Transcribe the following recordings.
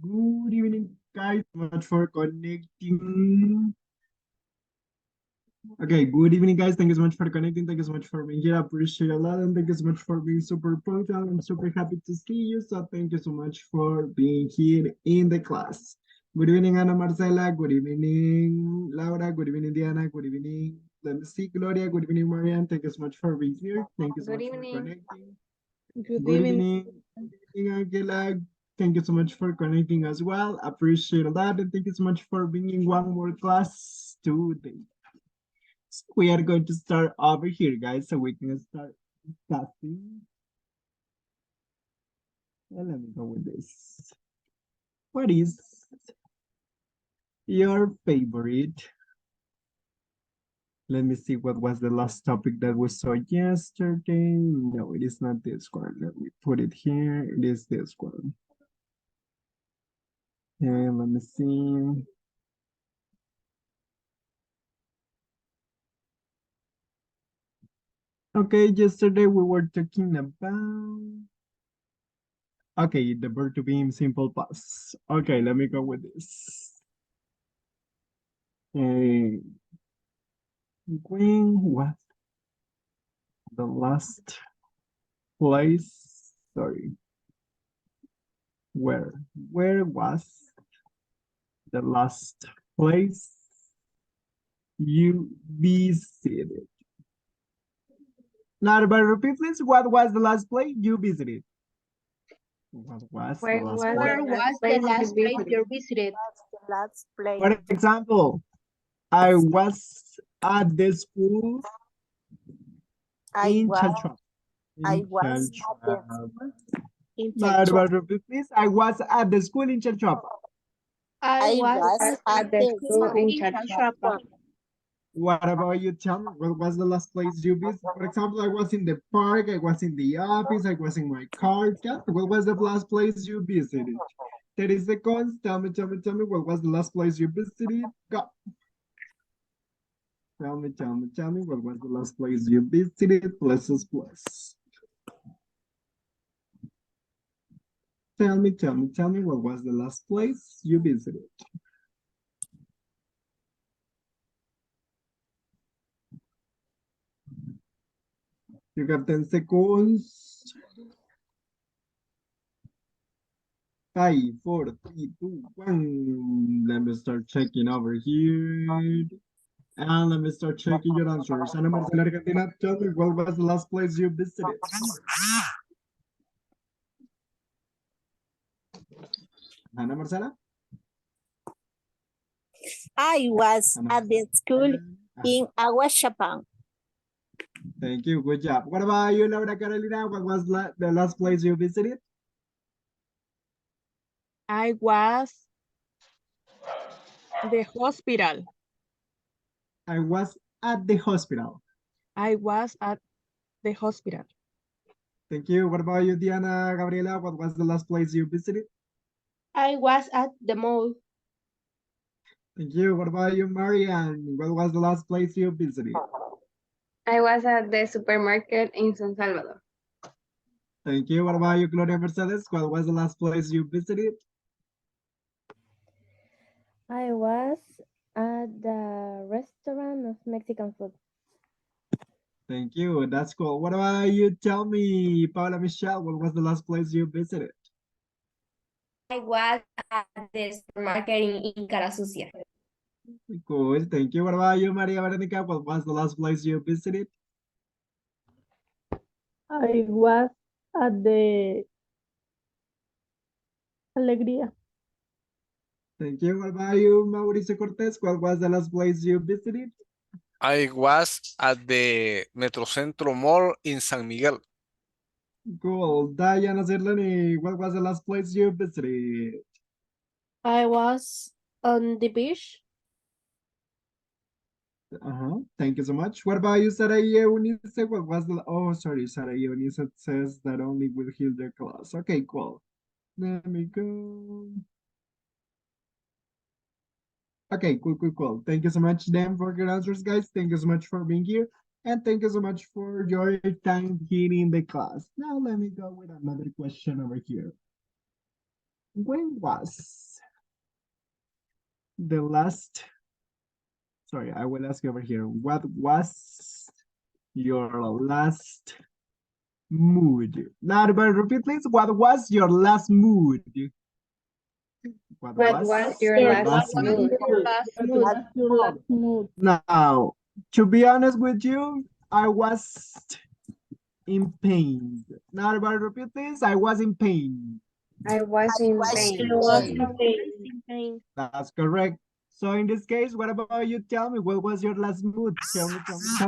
Good evening, guys. Much for connecting. Okay, good evening, guys. Thank you so much for connecting. Thank you so much for being here. I appreciate it a lot. And thank you so much for being super punctual. I'm super happy to see you. So thank you so much for being here in the class. Good evening, Ana Marcela. Good evening, Laura. Good evening, Diana. Good evening, let me see, Gloria. Good evening, Marianne. Thank you so much for being here. Thank you so Good much for evening. connecting. Good Good evening. evening. Good evening, Angela. Thank you so much for connecting as well. Appreciate that. And thank you so much for being in one more class today. So we are going to start over here, guys, so we can start discussing. And let me go with this. What is your favorite? Let me see what was the last topic that we saw yesterday. No, it is not this one. Let me put it here. It is this one. And let me see. Okay, yesterday we were talking about. Okay, the verb to be in simple past. Okay, let me go with this. When was the last place? Sorry. Where was the last place you visited? Now, but repeat please. What was the last place you visited? What was the Where last was place? Where was the last place you visited? The last place. For example, I was at the school in Chalchop. I was at the Chalchop. In Now, Chalchop. but repeat please. I was at the school in Chalchop. I was at the school in Chalchop. What about you? Tell me, what was the last place you visited? For example, I was in the park, I was in the office, I was in my car. Tell me, what was the last place you visited? 30 seconds. Tell me, what was the last place you visited? Go. Tell me, what was the last place you visited? Plus. Tell me, what was the last place you visited? You got 10 seconds. 5, 4, 3, 2, 1. Let me start checking over here. And let me start checking your answers. Ana Marcela Argentina, tell me, what was the last place you visited? Ana Marcela? I was at the school in Aguachapán. Thank you. Good job. What about you, Laura Carolina? What was the last place you visited? I was the hospital. I was at the hospital. I was at the hospital. Thank you. What about you, Diana Gabriela? What was the last place you visited? I was at the mall. Thank you. What about you, Marianne? What was the last place you visited? I was at the supermarket in San Salvador. Thank you. What about you, Gloria Mercedes? What was the last place you visited? I was at the restaurant of Mexican food. Thank you. That's cool. What about you? Tell me, Paula Michelle, what was the last place you visited? I was at the supermarket in Cara Sucia. Cool. Thank you. What about you, Maria Veronica? What was the last place you visited? I was at the Alegría. Thank you. What about you, Mauricio Cortez? What was the last place you visited? I was at the Metrocentro Mall in San Miguel. Cool. Diana Zerlani, what was the last place you visited? I was on the beach. Thank you so much. What about you, Sarah Eunice? What was the... Oh, sorry, Sarah Eunice says that only will heal their class. Okay, cool. Let me go. Okay, cool. Thank you so much, Dan, for your answers, guys. Thank you so much for being here. And thank you so much for your time here in the class. Now let me go with another question over here. when was the last, sorry, I will ask you over here, what was your last mood? Not but repeat please, what was your last mood? What What was your last mood? Your last mood. Now, to be honest with you, I was in pain. Not about repeat this, I was in pain. I was in pain. That's correct. So in this case, what about you? Tell me, what was your last mood? Tell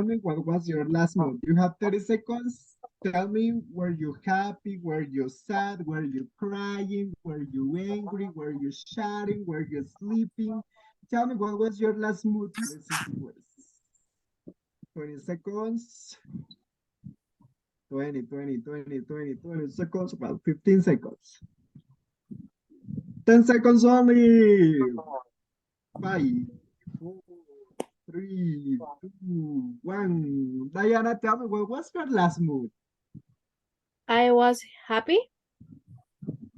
me, what was your last mood? You have 30 seconds. Tell me, were you happy? Were you sad? Were you crying? Were you angry? Were you shouting? Were you sleeping? Tell me, what was your last mood? Please. 20 seconds. 20 seconds. About 15 seconds. 10 seconds only. 5, 4, 3, 2, 1. Diana, tell me, what was your last mood? I was happy.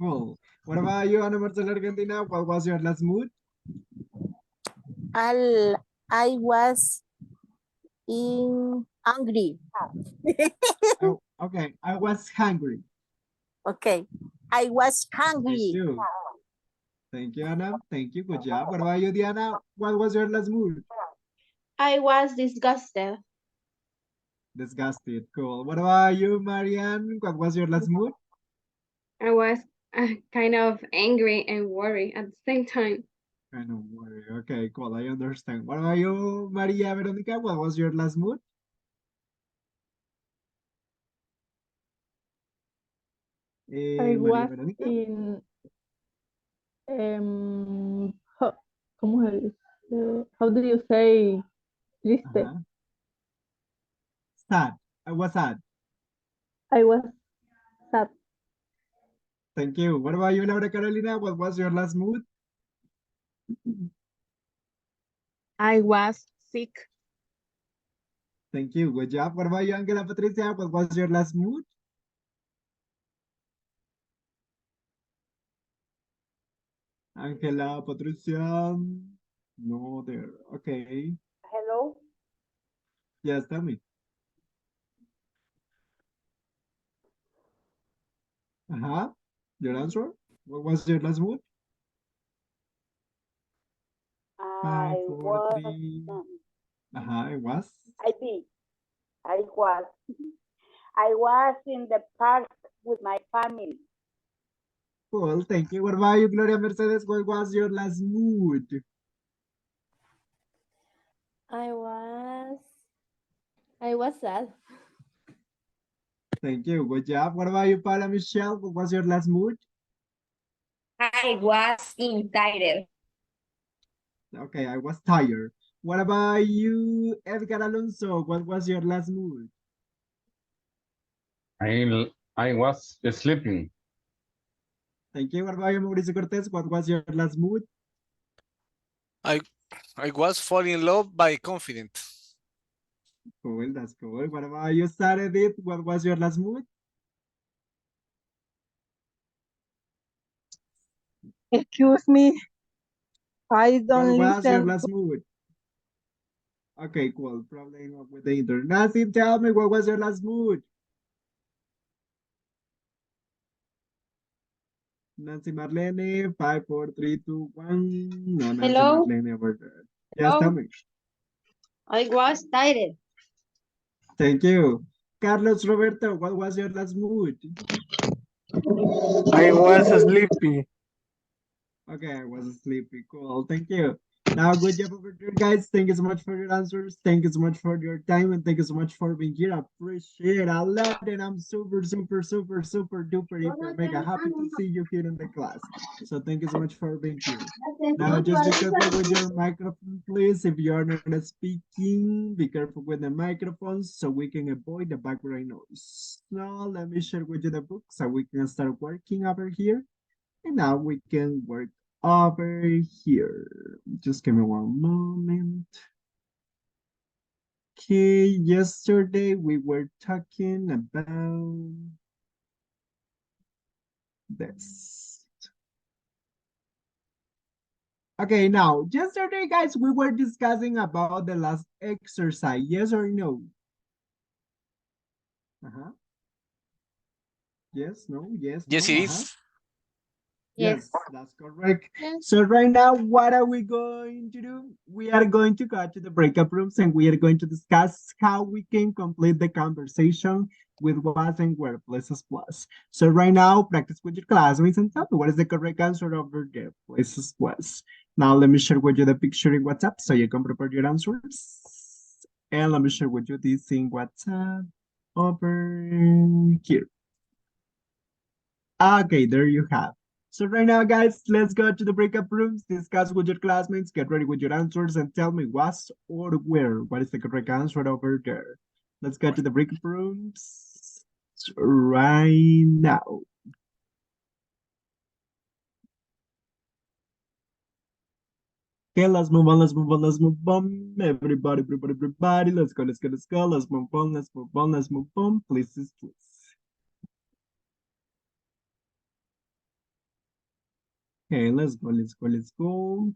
Cool. What about you, Ana Marcela Argentina? What was your last mood? I was angry. Oh, okay, I was hungry. Okay. I was Thank hungry. you. Thank you, Anna. Thank you. Good job. What about you, Diana? What was your last mood? I was disgusted. Disgusted. Cool. What about you, Marianne? What was your last mood? I was kind of angry and worried at the same time. Kind of worry. Okay, cool. I understand. What about you, Maria Veronica? What was your last mood? I Maria was Veronica. in ¿cómo se dice? How do you say triste? Uh-huh. Sad. I was sad. I was sad. Thank you. What about you, Laura Carolina? What was your last mood? I was sick. Thank you. Good job. What about you, Angela Patricia? What was your last mood? Angela Patricia. No, there. Okay. Hello. Yes, tell me. Uh-huh. Your answer? What was your last mood? 5, 4, 3. Uh-huh, it was. I did. I was. I was in the park with my family. Cool, thank you. What about you, Gloria Mercedes? What was your last mood? I was sad. Thank you. Good job. What about you, Paula Michelle? What was your last mood? I was excited. Okay, I was tired. What about you, Edgar Alonso? What was your last mood? I was sleeping. Thank you. What about you, Mauricio Cortez? What was your last mood? I was falling in love by confident. Cool, that's cool. What about you, Sarah Edith? What was your last mood? Excuse me. I What don't was your listen. last mood? Okay, cool. Probably not with the internet. Nancy, tell me, what was your last mood? Nancy Marlene, 5, 4, 3, 2, 1. No, Nancy Hello? Marlene over there. Yes, tell me. I was tired. Thank you. Carlos Roberto, what was your last mood? I was sleepy. Okay, I was sleepy. Cool. Thank you. Now, good job over there, guys. Thank you so much for your answers. Thank you so much for your time. And thank you so much for being here. I appreciate it a lot. And I'm super duper hyper mega happy to see you here in the class. So thank you so much for being here. Now, just be careful with your microphone, please. If you are not speaking, be careful with the microphones so we can avoid the background noise. Now, let me share with you the book so we can start working over here. And now we can work over here. Just give me one moment. Okay, yesterday we were talking about this. Okay, now, yesterday, guys, we were discussing about the last exercise. Yes or no? Uh-huh. Yes, no, yes, Yes, no, it uh-huh. is. Yes, Yes. that's correct. Yes. So right now, what are we going to do? We are going to go to the breakup rooms and we are going to discuss how we can complete the conversation with was and where places plus. So right now, practice with your classmates and tell me what is the correct answer over there, places plus. Now let me share with you the picture in WhatsApp so you can prepare your answers. And let me share with you this in WhatsApp over here. Okay, there you have. So right now, guys, let's go to the breakup rooms, discuss with your classmates, get ready with your answers, and tell me what's or where. What is the correct answer over there? Let's go to the breakup rooms right now. Okay, let's move on, let's move on, let's move on. Everybody, everybody, everybody, let's go, let's go, let's go. Let's move on, let's move on, let's move on. Please, please. Okay, let's go, let's go, let's go.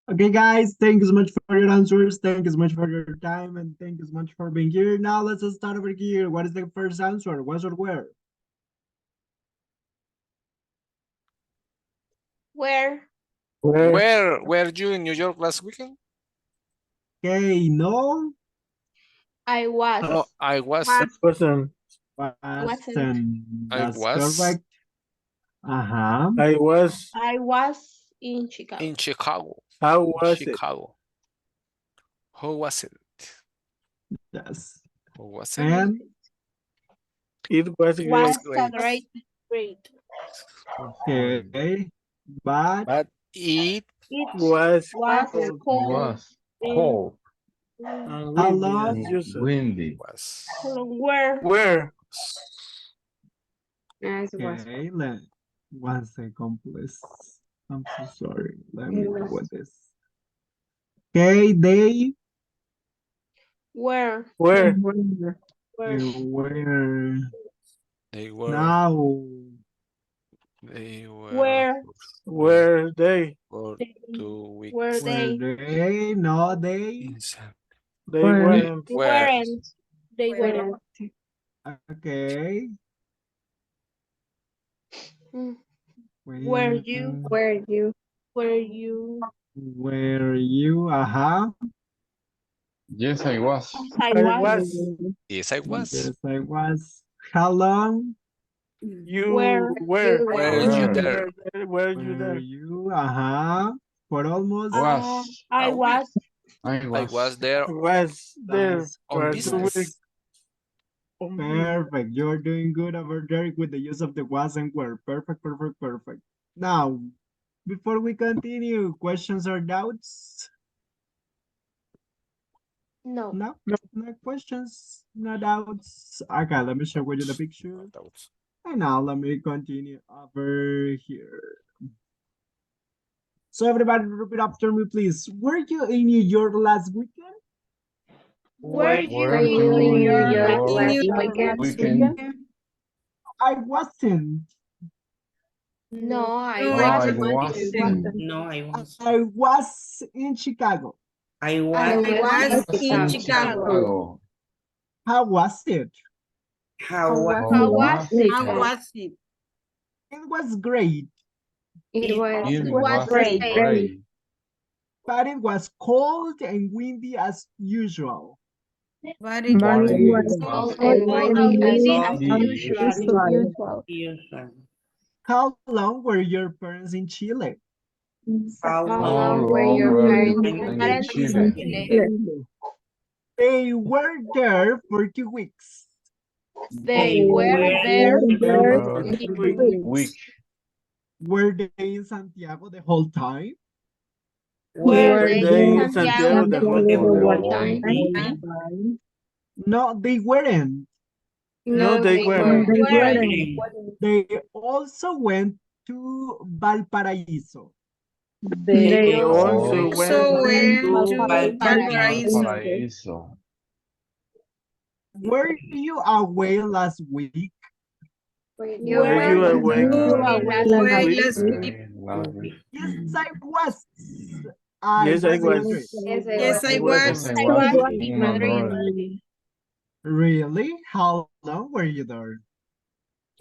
Okay, guys, thank you so much for your answers. Thank you so much for your time, and thank you so much for being here. Now let's start over here. What is the first answer? Was or where? Where? Where were you in New York last weekend? Okay, no, I was. No, I was. Wasn't. wasn't. I That's was correct. Uh-huh. I was. I was in Chicago. in Chicago. How was it? Chicago. How was it? Yes. How was it? And It was It great. was Was great. a great. okay, but But it It Was was cold cold. Was in- cold and how windy as long? usual. windy. was. Where? Where? As it was. Okay, let 1 second, please. I'm so sorry. Let me It go was. with this. Okay, Where? Where? they were They were. now. They were Where? Were they? for 2 Were weeks. they? Were they? No, they. Inside. They weren't. They Were. weren't. They Where? weren't. Okay. Were you? Where you? Were you? Were you? Uh-huh. Yes, I was. I I was. was. Yes, I was. Yes, I was. How long? You Where? were. Were you there? Were you Were there? you? Uh-huh. For almost Was. I A week. was. I I was. was there I was there that's on for 2 business. weeks. perfect. You're doing good over there with the use of the was and were. Perfect, perfect, perfect. Now, before we continue, questions or doubts? No. No, no questions, no doubts. Okay, let me share with you the picture. And now let me continue over here. So everybody repeat after me, please. Were you in New York last weekend? Were you Were you in in New New York York last last weekend? weekend? I wasn't. No, I No, I wasn't. No, I was. I was in Chicago. I I was. was Was in in Chicago. Chicago. How was it? How was How was it? How was it? It was great, It was It was was great. great. but it was cold and windy as usual. But it But was it was cold Cold and and windy as windy as windy. usual. Usual. usual. How long were your parents in Chile? How How How long long were long your were parents you in in Parents in Chile? Chile. They were there for 2 weeks. They they were were there There for for For 2 2 weeks. week. Were they in Santiago the whole time? were Were Were they they in in Santiago Santiago the the whole the For the time? whole whole time. time. No, they weren't. No, No, they they weren't. weren't. Wearing. They also went to Valparaíso. They They They Also also also went Also went also went went to to to Valparaiso. Valparaíso. Valparaíso. Were you away last week? Were you Were Were away you you last awake week? away last last Away week? week? last week. Last week. Yes, I was. I Yes, I was in was. Madrid. Yes, I Yes, was. I Yes, was. I I was was in in Madrid. Madrid. Really? How long were you there?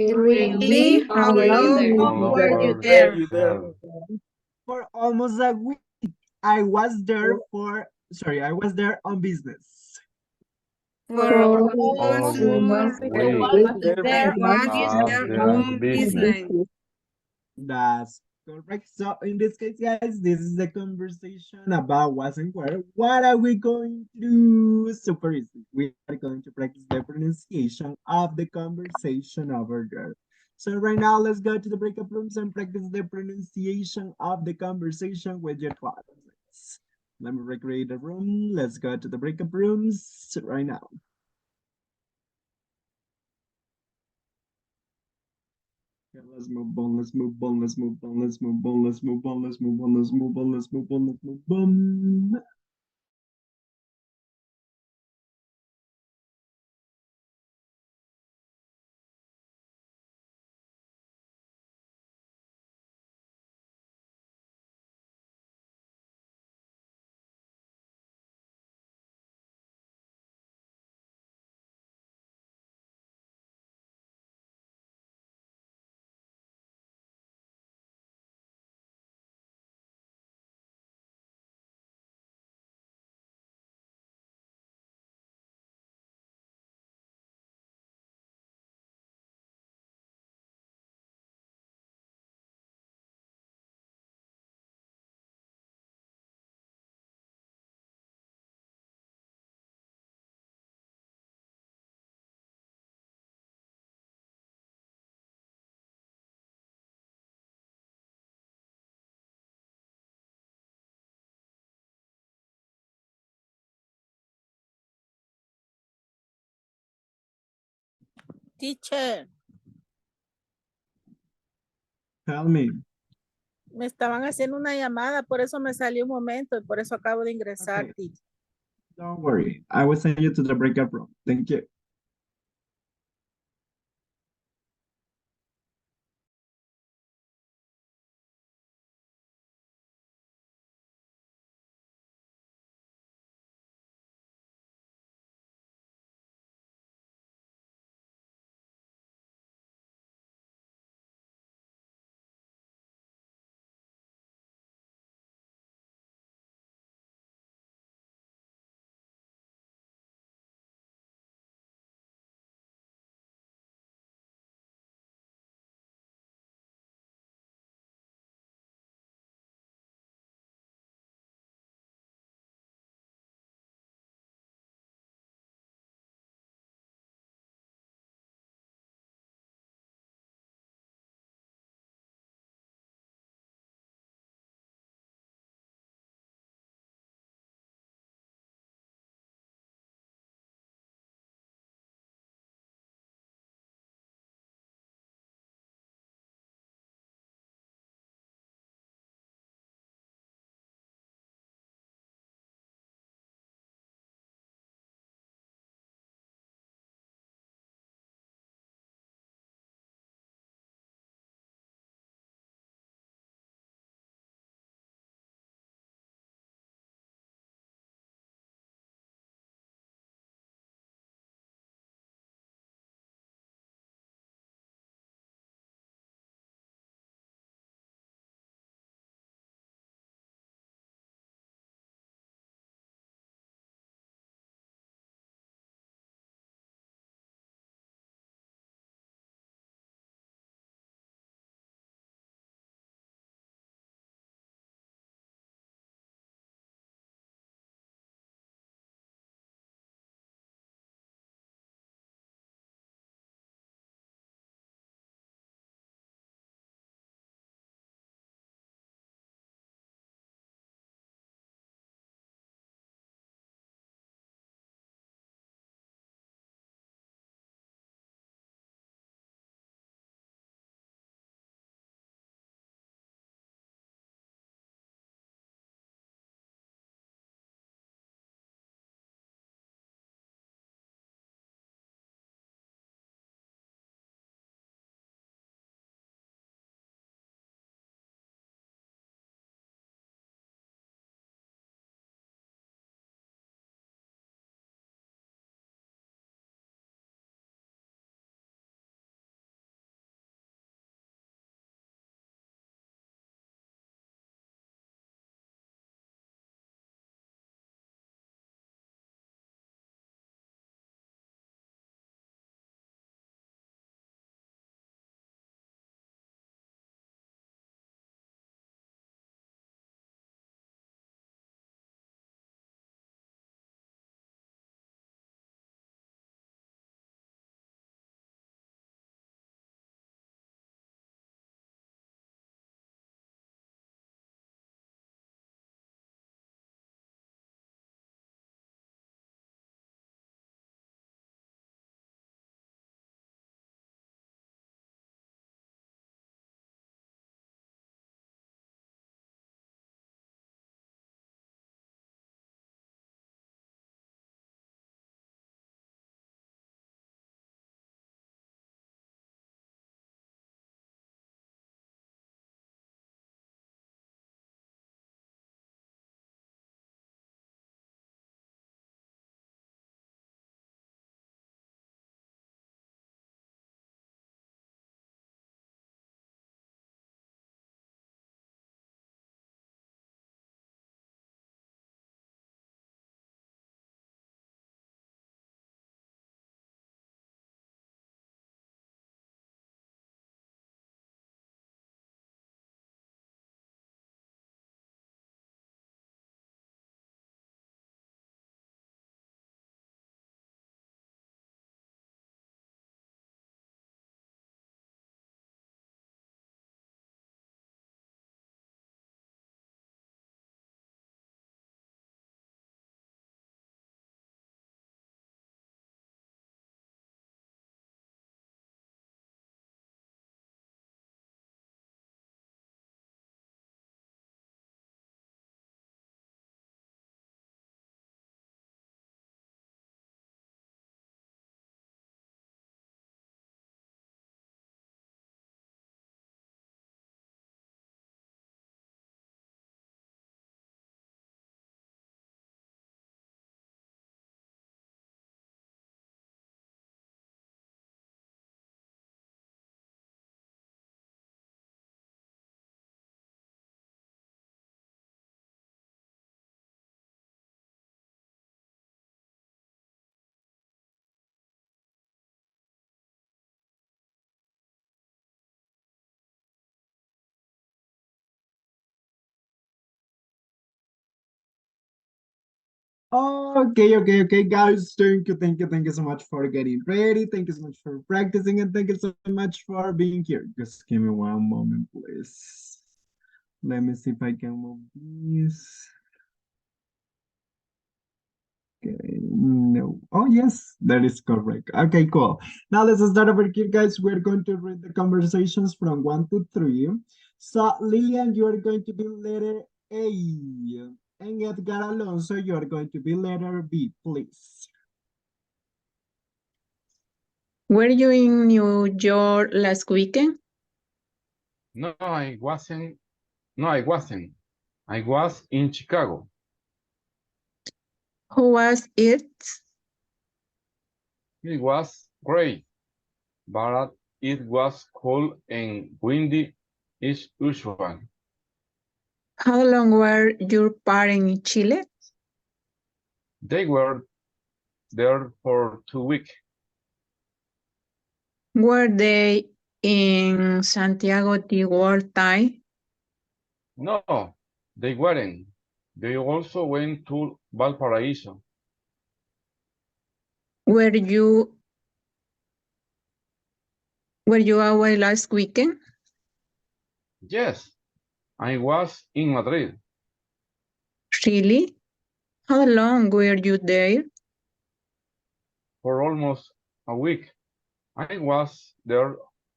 Really? Really? How How long were you long there? How long were you were there? You there? For almost a week. I was there I was there on business. For For almost almost a almost a a week. week. I was There there for on there The on business. business. That's correct. So in this case, guys, this is the conversation about what's and where. What are we going to do? Super easy. We are going to practice the pronunciation of the conversation over there. So right now, let's go to the breakup rooms and practice the pronunciation of the conversation with your classmates. Let me recreate the room. Let's go to the breakup rooms right now. Okay, let's move on, let's move on, let's move on, let's move on, let's move on, let's move on, let's move on, let's move on, let's move on. Teacher, Tell me. me estaban haciendo una llamada, por eso me salí un momento y por eso acabo de ingresar, Okay. teacher. Don't worry. I will send you to the breakout room. Thank you. Okay, guys. Thank you so much for getting ready. Thank you so much for practicing, and thank you so much for being here. Just give me one moment, please. Let me see if I can move this. Okay, no. Oh, yes, that is correct. Okay, cool. Now let's start over here, guys. We're going to read the conversations from 1 to 3. So, Lillian, you are going to be letter A. And Edgar Alonso, you are going to be letter B, please. Were you in New York last weekend? No, I wasn't. No, I wasn't. I was in Chicago. How was it? It was great, but it was cold and windy as usual. How long were your parents in Chile? They were there for 2 weeks. Were they in Santiago the World time? No, they weren't. They also went to Valparaiso. Were you away last weekend? Yes, I was in Madrid Really? How long were you there? for almost a week. I was there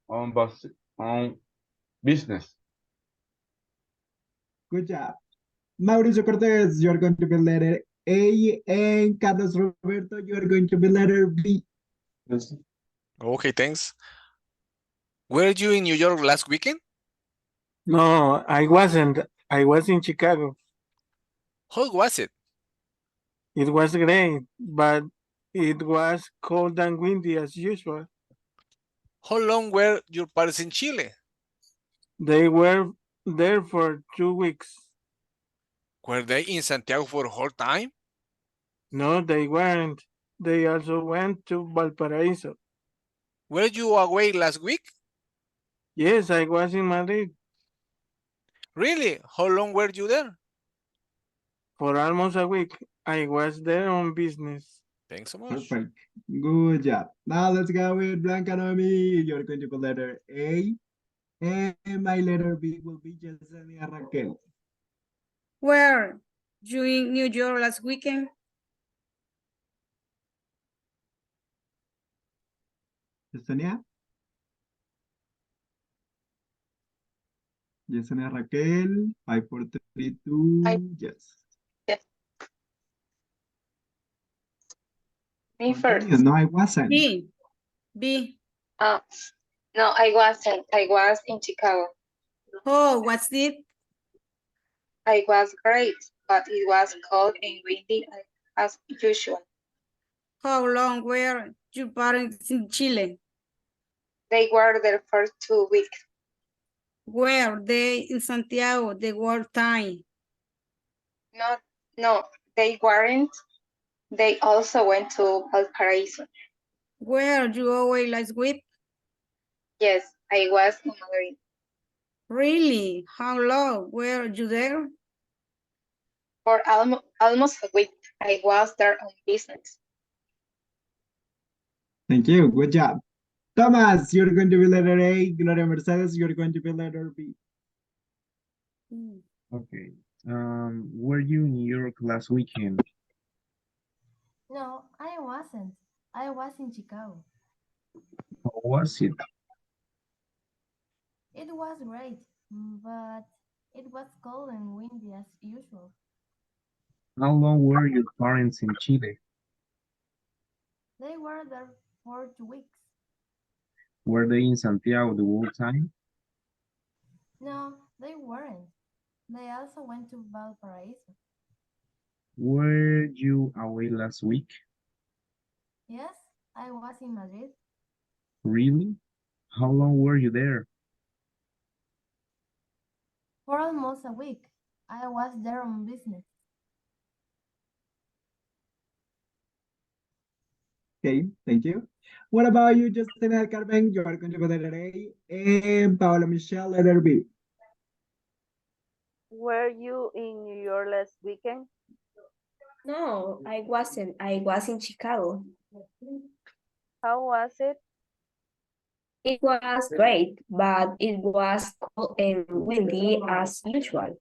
on business. Good job. Mauricio Cortez, you're going to be letter A. And Carlos Roberto, you're going to be letter B. Okay, thanks. Were you in New York last weekend? No, I wasn't. I was in Chicago. How was it? It was great, but it was cold and windy as usual. How long were your parents in Chile? They were there for 2 weeks. Were they in Santiago for the whole time? No, they weren't. They also went to Valparaiso. Were you away last week? Yes, I was in Madrid Really? How long were you there? for almost a week. I was there on business. Thanks so much. Perfect. Good job. Now let's go with Blanca Noemi. You're going to be letter A. And my letter B will be Yesenia Raquel. Were you in New York last weekend? Yesenia. Yesenia Raquel. 5, 4, 3, 2. Yes. Me first. Continue. No, I wasn't. B. No, I wasn't. I was in Chicago. Oh, what's it? I was great, but it was cold and windy as usual. How long were your parents in Chile? They were there for 2 weeks. Were they in Santiago the world time? No, they weren't. They also went to Valparaiso. Were you away last week? Yes, I was in Madrid. Really? How long were you there? For almost a week. I was there on business. Thank you. Good job. Thomas, you're going to be letter A. Gloria Mercedes, you're going to be letter B. Okay. Were you in New York last weekend? No, I wasn't. I was in Chicago. How was it? It was great, but it was cold and windy as usual. How long were your parents in Chile? They were there for 2 weeks. Were they in Santiago the whole time? No, they weren't. They also went to Valparaiso. Were you away last week? Yes, I was in Madrid. Really? How long were you there? For almost a week. I was there on business. Okay, thank you. What about you, Justina Carmen? You are going to be letter A. And Paola Michelle, letter B. Were you in New York last weekend? No, I wasn't. I was in Chicago. How was it? It was great, but it was cold and windy as usual.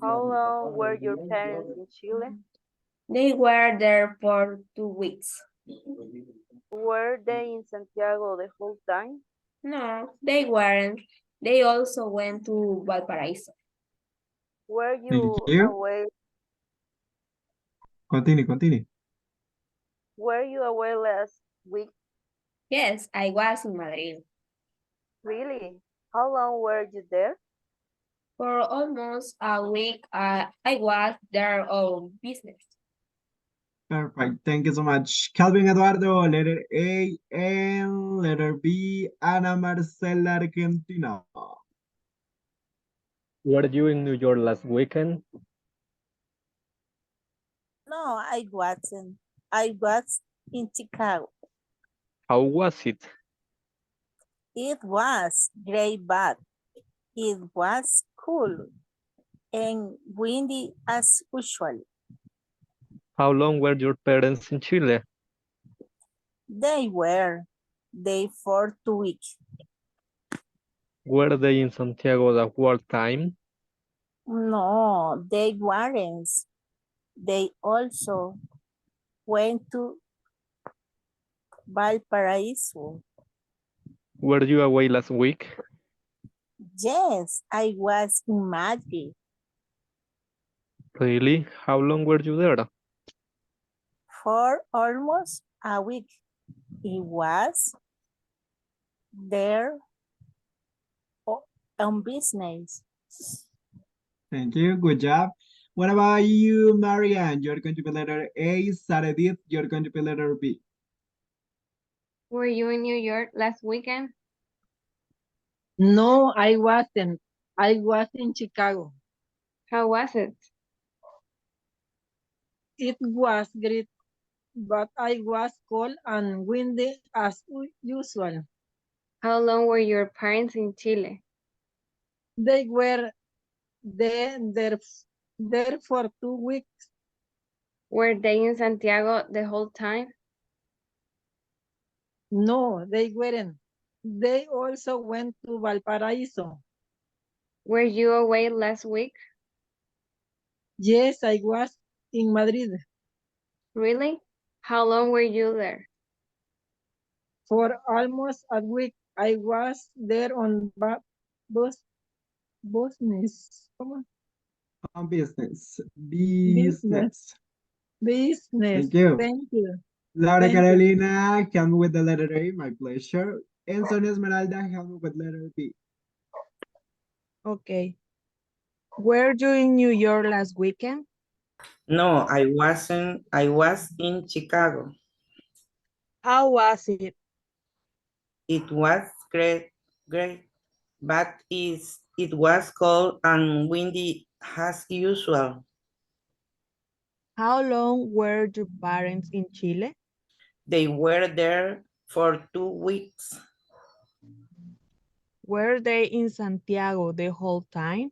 How long were your parents in Chile? They were there for 2 weeks. Were they in Santiago the whole time? No, they weren't. They also went to Valparaiso. Were Thank you you. away? Continue. Were you away last week? Yes, I was in Madrid Really? How long were you there? for almost a week. I was there on business. Perfect. Thank you so much. Calvin Eduardo, letter A, and letter B, Ana Marcela Argentina. Were you in New York last weekend? No, I wasn't. I was in Chicago. How was it? It was great, but it was cool and windy as usual. How long were your parents in Chile? They were there for 2 weeks. Were they in Santiago the whole time? No, they weren't. They also went to Valparaiso. Were you away last week? Yes, I was in Madrid Really? How long were you there? for almost a week. It was there on business. Thank you. Good job. What about you, Marianne? You're going to be letter A. Saredith, you're going to be letter B. Were you in New York last weekend? No, I wasn't. I was in Chicago. How was it? It was great, but I was cold and windy as usual. How long were your parents in Chile? They were there for 2 weeks. Were they in Santiago the whole time? No, they weren't. They also went to Valparaiso. Were you away last week? Yes, I was in Madrid Really? How long were you there? for almost a week. I was there on bus business. ¿Cómo? On business. Business. Business. Thank you. Thank you. Laura Thank you. Carolina, help me with the letter A. My pleasure. And Sonia Esmeralda, help me with letter B. Okay. Were you in New York last weekend? No, I wasn't. I was in Chicago. How was it? It was great, but it was cold and windy as usual. How long were your parents in Chile? They were there for 2 weeks. Were they in Santiago the whole time?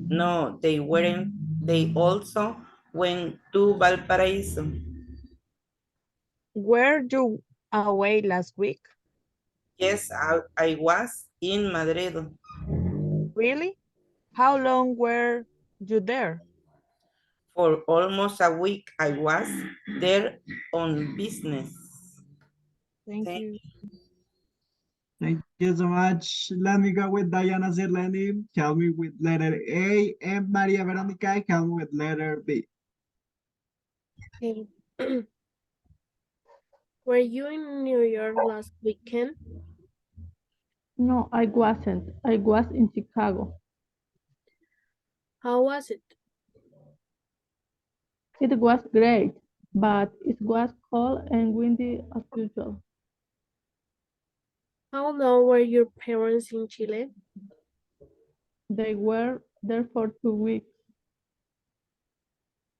No, they weren't. They also went to Valparaiso. Were you away last week? Yes, I was in Madrid Really? How long were you there? for almost a week. I was there on business. Thank you. Thank you so much. Let me go with Diana Zirleni. Help me with letter A. And Maria Veronica, help me with letter B. Okay. Were you in New York last weekend? No, I wasn't. I was in Chicago. How was it? It was great, but it was cold and windy as usual. How long were your parents in Chile? They were there for 2 weeks.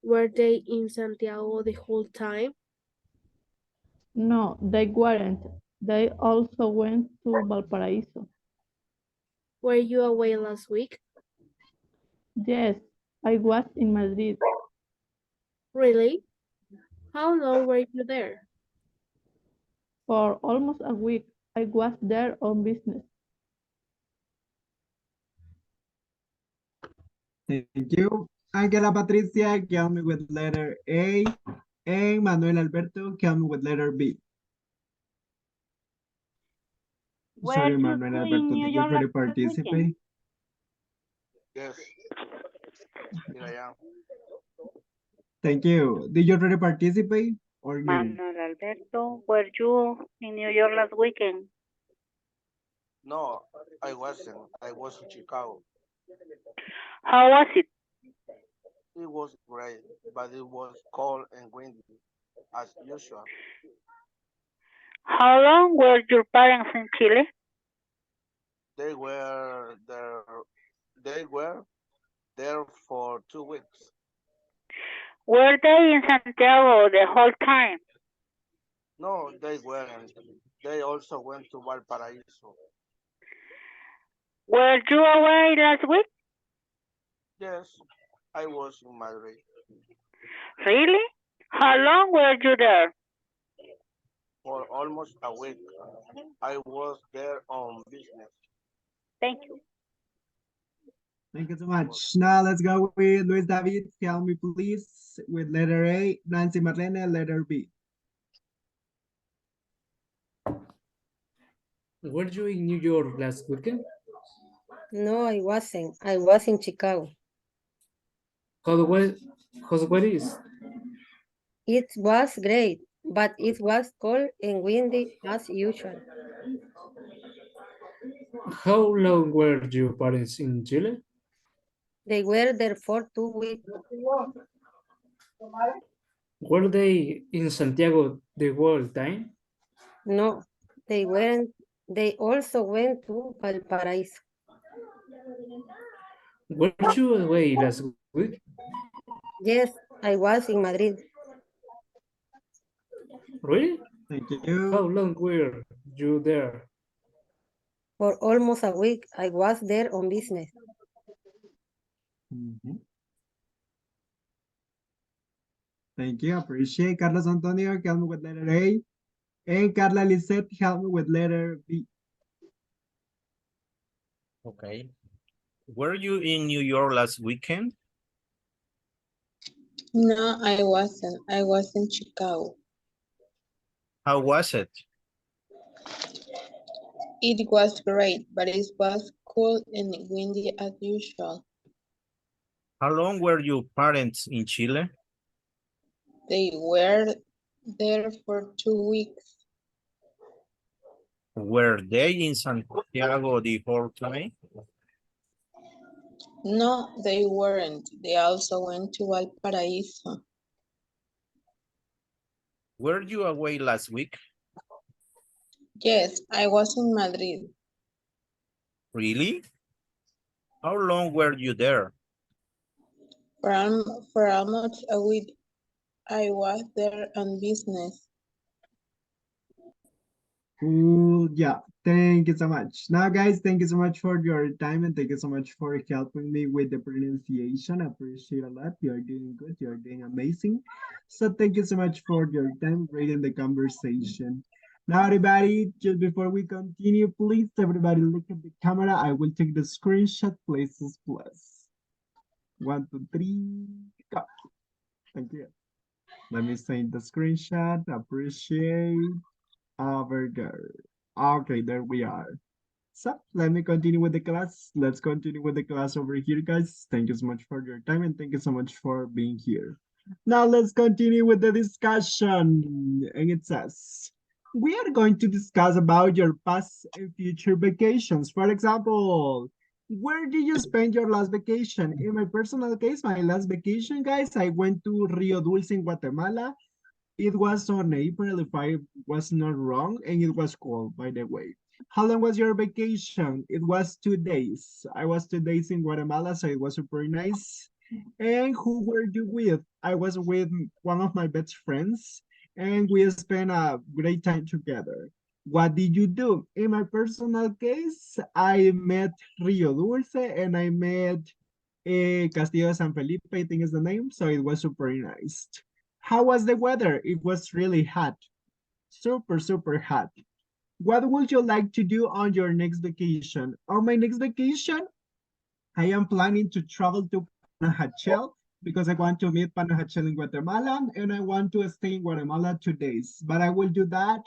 Were they in Santiago the whole time? No, they weren't. They also went to Valparaiso. Were you away last week? Yes, I was in Madrid Really? How long were you there? For almost a week, I was there on business. Thank you. Angela Patricia, help me with letter A. And Manuel Alberto, help me with letter B. Were Sorry, you Manuel two in Alberto, New did you York already last weekend? participate? Yes, here I am. Thank you. Did you already participate or no? Manuel Alberto, were you in New York last weekend? No, I wasn't. I was in Chicago. How was it? It was great, but it was cold and windy, as usual. How long were your parents in Chile? They were there. They were there for 2 weeks. Were they in Santiago the whole time? No, they weren't. They also went to Valparaiso. Were you away last week? Yes, I was in Madrid. Really? How long were you there? For almost a week. I was there on business. Thank you. Thank you so much. Now let's go with Luis David. Help me please with letter A. Nancy Marlene, letter B. Were you in New York last weekend? No, I wasn't. I was in Chicago. How was it? It was great, but it was cold and windy as usual. How long were your parents in Chile? They were there for 2 weeks. Were they in Santiago the whole time? No, they weren't. They also went to Valparaiso. Were you away last week? Yes, I was in Madrid. Really? Thank you. How long were you there? For almost a week, I was there on business. Thank you. Appreciate. Carlos Antonio, help me with letter A. And Carla Lisette, help me with letter B. Okay. Were you in New York last weekend? No, I wasn't. I was in Chicago. How was it? It was great, but it was cold and windy as usual. How long were your parents in Chile? They were there for 2 weeks. Were they in Santiago the whole time? No, they weren't. They also went to Valparaiso. Were you away last week? Yes, I was in Madrid. Really? How long were you there? For almost a week, I was there on business. Cool. Yeah. Thank you so much. Now, guys, thank you so much for your time and thank you so much for helping me with the pronunciation. I appreciate a lot. You're doing good. You're doing amazing. So thank you so much for your time reading the conversation. Now, everybody, just before we continue, please, everybody look at the camera. I will take the screenshot. Places plus. 1, 2, 3, go. Thank you. Let me send the screenshot. Appreciate. Over there. Okay, there we are. So let me continue with the class. Let's continue with the class over here, guys. Thank you so much for your time and thank you so much for being here. Now let's continue with the discussion. And it says, we are going to discuss about your past and future vacations. For example, where did you spend your last vacation? In my personal case, my last vacation, guys, I went to Rio Dulce in Guatemala. It was on April, if I was not wrong, and it was cold, by the way. How long was your vacation? It was 2 days. I was 2 days in Guatemala, so it was super nice. And who were you with? I was with one of my best friends, and we spent a great time together. What did you do? In my personal case, I met Rio Dulce, and I met Castillo de San Felipe, I think is the name. So it was super nice. How was the weather? It was really hot. Super, super hot. What would you like to do on your next vacation? On my next vacation, I am planning to travel to Panajachel because I want to meet Panajachel in Guatemala and I want to stay in Guatemala 2 days. But I will do that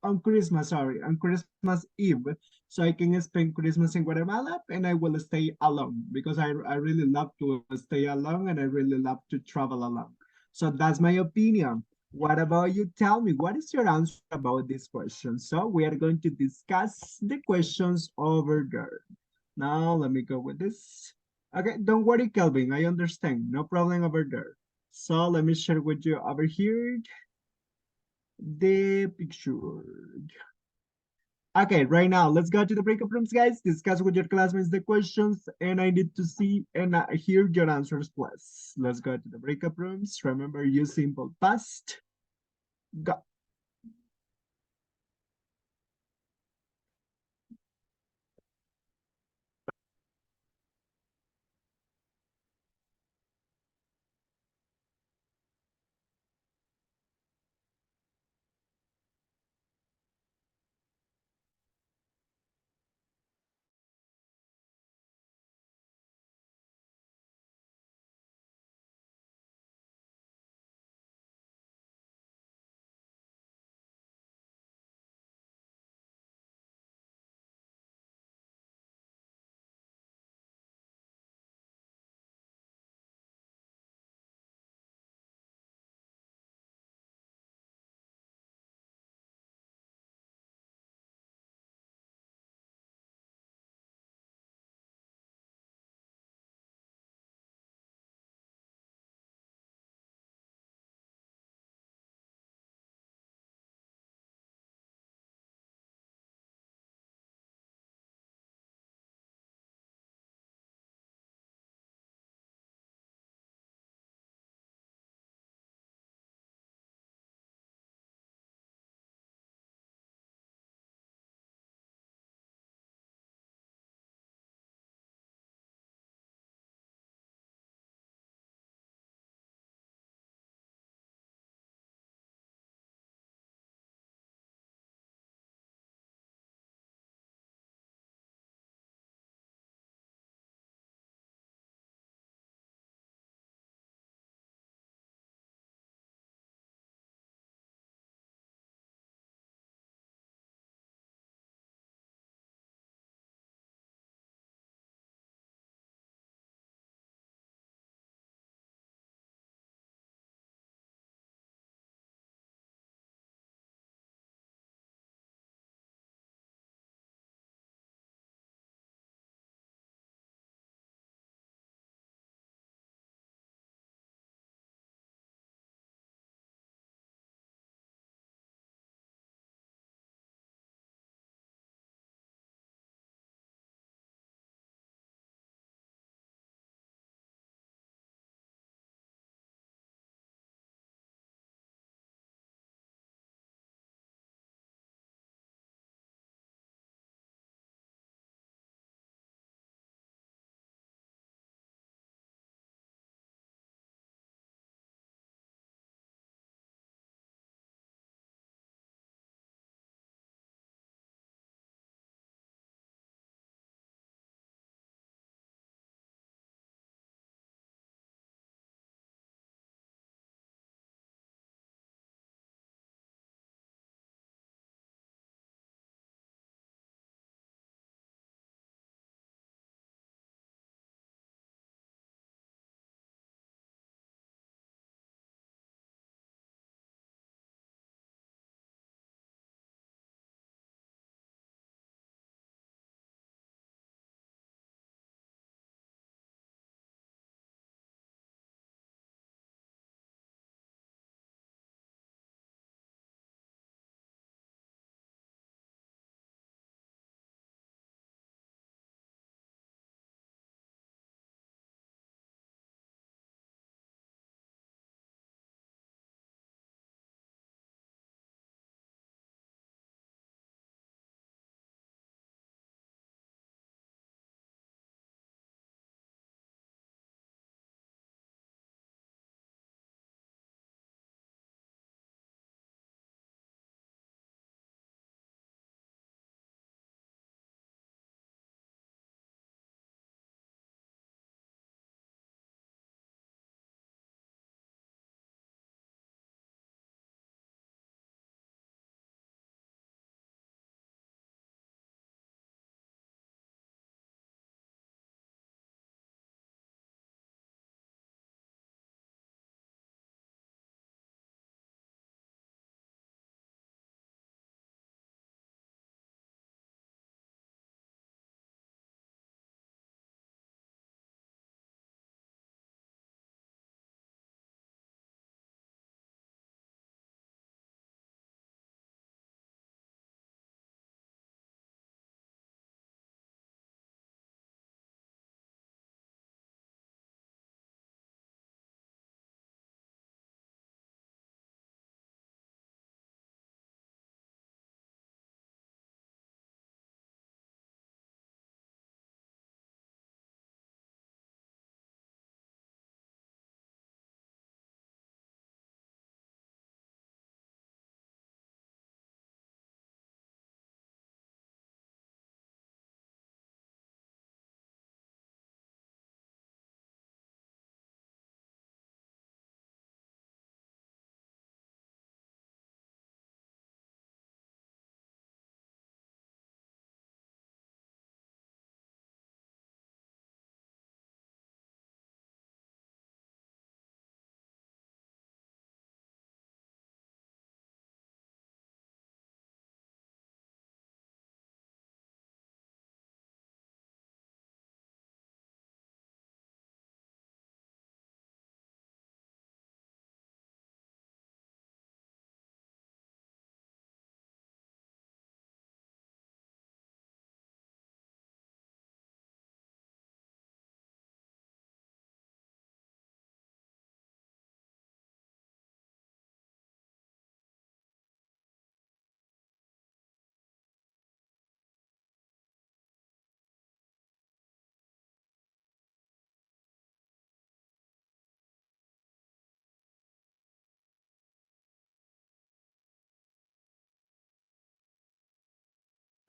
on Christmas, sorry, on Christmas Eve. So I can spend Christmas in Guatemala and I will stay alone because I really love to stay alone and I really love to travel alone. So that's my opinion. What about you? Tell me, what is your answer about this question? So we are going to discuss the questions over there. Now let me go with this. Okay, don't worry, Kelvin. I understand. No problem over there. So let me share with you over here the picture. Okay, right now, let's go to the breakout rooms, guys. Discuss with your classmates the questions, and I need to see and hear your answers, please. Let's go to the breakout rooms. Remember, use simple past. Go.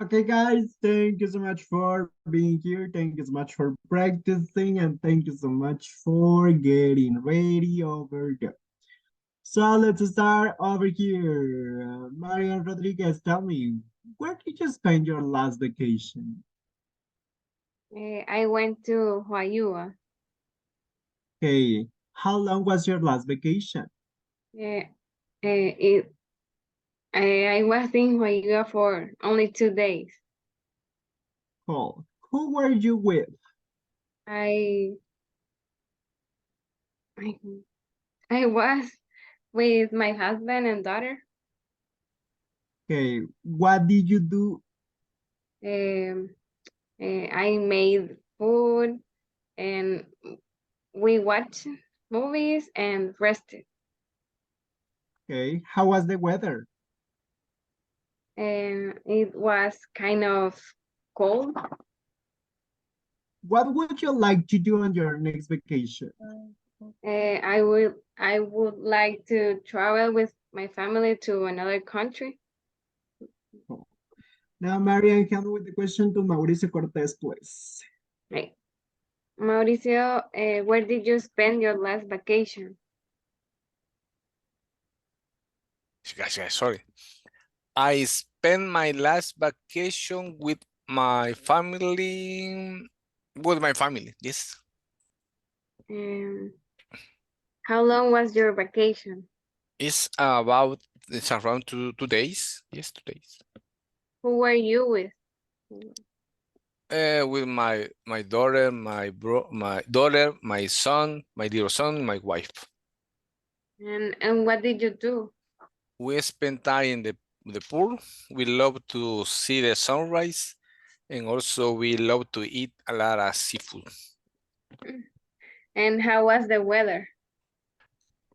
Okay, guys, thank you so much for being here. Thank you so much for practicing, and thank you so much for getting ready over there. So let's start over here. Marian Rodriguez, tell me, where did you spend your last vacation? I went to Huayua. Okay, how long was your last vacation? Uh, it, I was in Huayua for only 2 days. Cool. Who were you with? I I, I was with my husband and daughter. Okay, what did you do? Um, I made food and we watched movies and rested. Okay, how was the weather? And it was kind of cold. What would you like to do on your next vacation? I would like to travel with my family to another country. Cool. Now, Marian, help me with the question to Mauricio Cortez, please. Right. Mauricio, where did you spend your last vacation? Guys, sorry. I spent my last vacation with my family. With my family, yes. How long was your vacation? It's around 2 days. Yes, 2 days. Who were you with? With my daughter, my daughter, my son, my dear son, my wife. And what did you do? We spent time in the pool. We love to see the sunrise, and also we love to eat a lot of seafood. And how was the weather?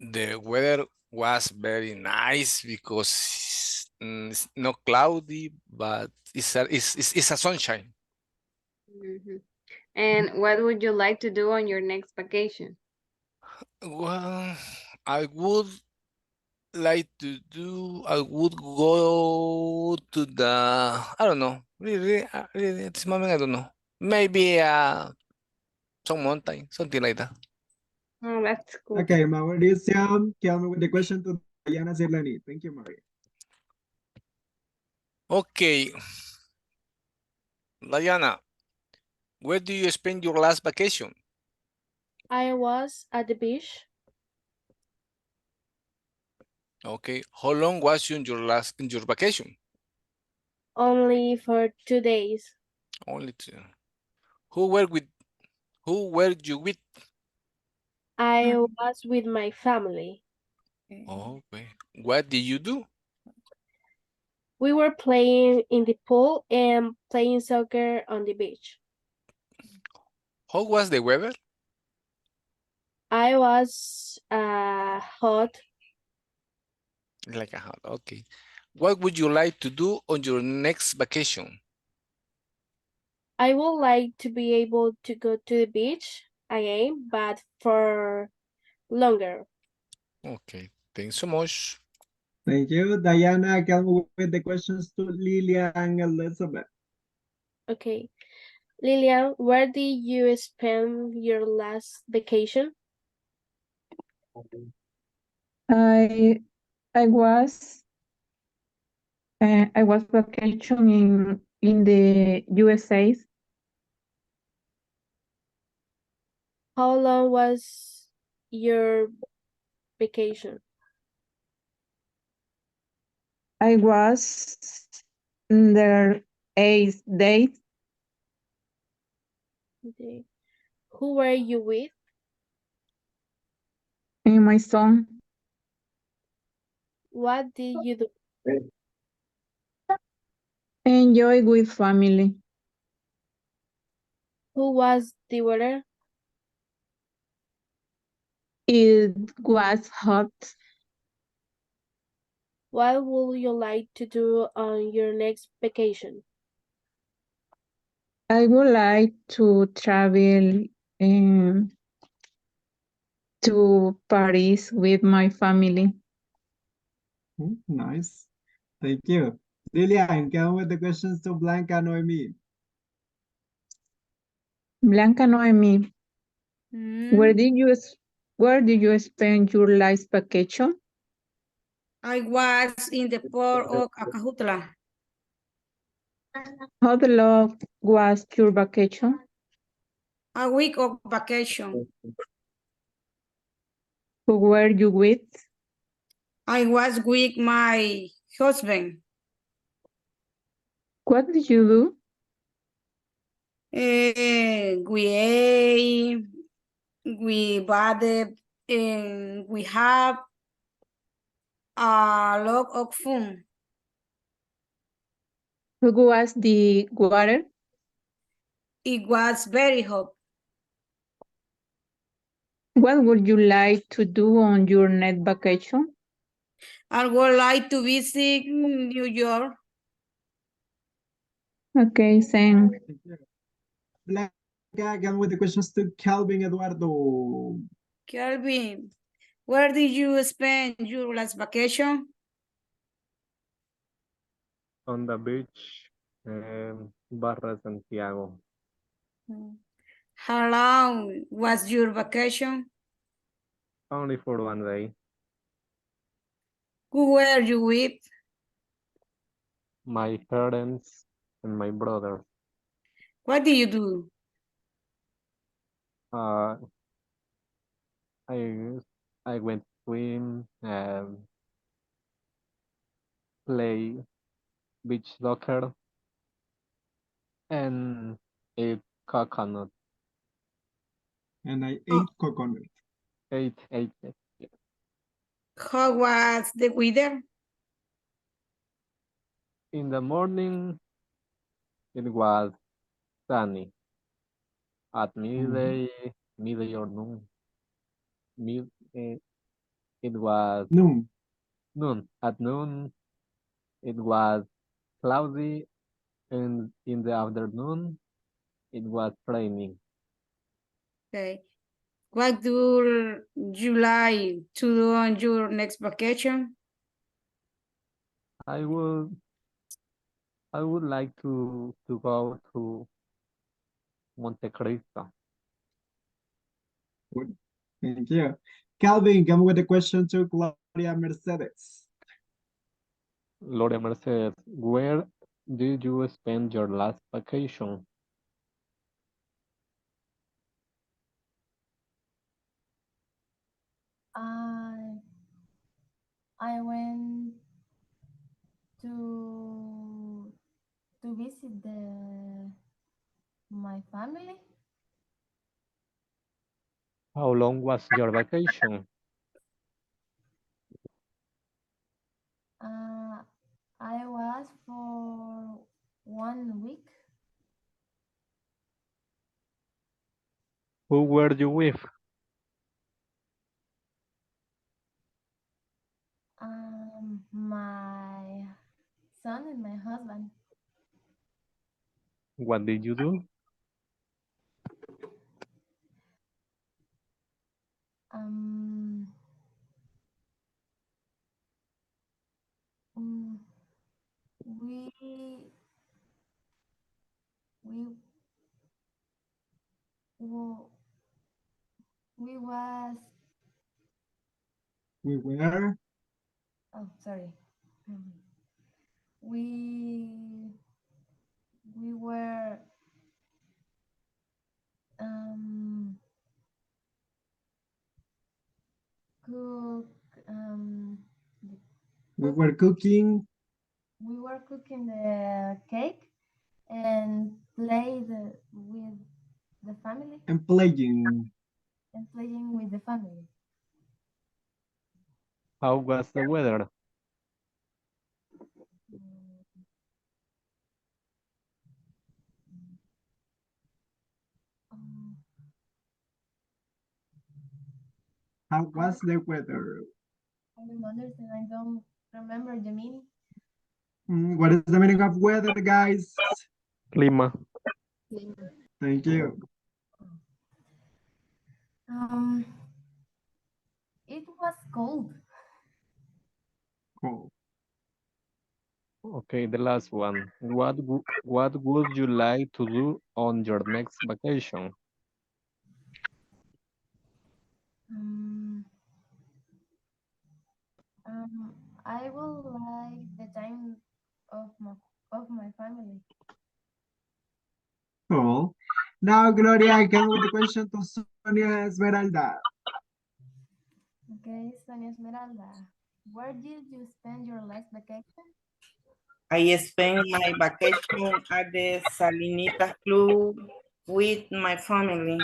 The weather was very nice because it's not cloudy, but it's a sunshine. And what would you like to do on your next vacation? Well, I would like to do, I would go to the, I don't know, really at this moment, I don't know. Maybe some mountain, something like that. Oh, that's cool. Okay, Mauricio, help me with the question to Diana Zirlani. Thank you, Maria. Okay, Diana, where do you spend your last vacation? I was at the beach. Okay, how long was you in your vacation? Only for 2 days. Only two. Who were with? Who were you with? I was with my family. Okay. What did you do? We were playing in the pool and playing soccer on the beach. How was the weather? I was hot. Like a hot. Okay. What would you like to do on your next vacation? I would like to be able to go to the beach again, but for longer. Okay. Thanks so much. Thank you. Diana, help me with the questions to Lilian Elizabeth. Okay. Lilian, where did you spend your last vacation? I I was vacation in the USA. How long was your vacation? I was there 8 days. Okay. Who were you with? And my son. What did you do? Enjoy with family. Who was the weather? It was hot. What would you like to do on your next vacation? I would like to travel to Paris with my family. Nice. Thank you. Lilian, come with the questions to Blanca Noemi. Blanca Noemi, where Mm, did you spend your last vacation? I was in the port of Acajutla. How long was your vacation? A week of vacation. Who were you with? I was with my husband. What did you do? We ate, we bathed, and we have a lot of fun. Who was the water? It was very hot. What would you like to do on your next vacation? I would like to visit New York. Okay, thanks. Blanca, come with the questions to Calvin Eduardo. Kelvin, where did you spend your last vacation? On the beach, Barra Santiago. How long was your vacation? Only for 1 day. Who were you with? My parents and my brother. What did you do? Uh, I I went swim, play beach soccer, and ate coconut. And I ate coconut. Ate. Yeah. How was the weather? In the morning, it was sunny. At midday or noon, mid, it was Noon. noon. At noon, it was cloudy, and in the afternoon, it was raining. Okay. What do you like to do on your next vacation? I would like to go to Monte Cristo. Good. Thank you. Calvin, come with the question to Gloria Mercedes. Gloria Mercedes, where did you spend your last vacation? I went to visit my family. How long was your vacation? I was for 1 week. Who were you with? My son and my husband. What did you do? We wo- we was We were oh sorry. We were cook we were cooking we were cooking the cake and played with the family and playing. and playing with the family. How was the weather? How was the weather? I don't understand. I don't remember the meaning. What is the meaning of weather, guys? Clima. Thank you. It was cold. Cool. Okay, the last one. What would you like to do on your next vacation? Um, I will like the time of my family. Cool. Now, Gloria, come with the question to Sonia Esmeralda. Okay, Sonia Esmeralda, where did you spend your last vacation? I spent my vacation at the Salinitas Club with my family.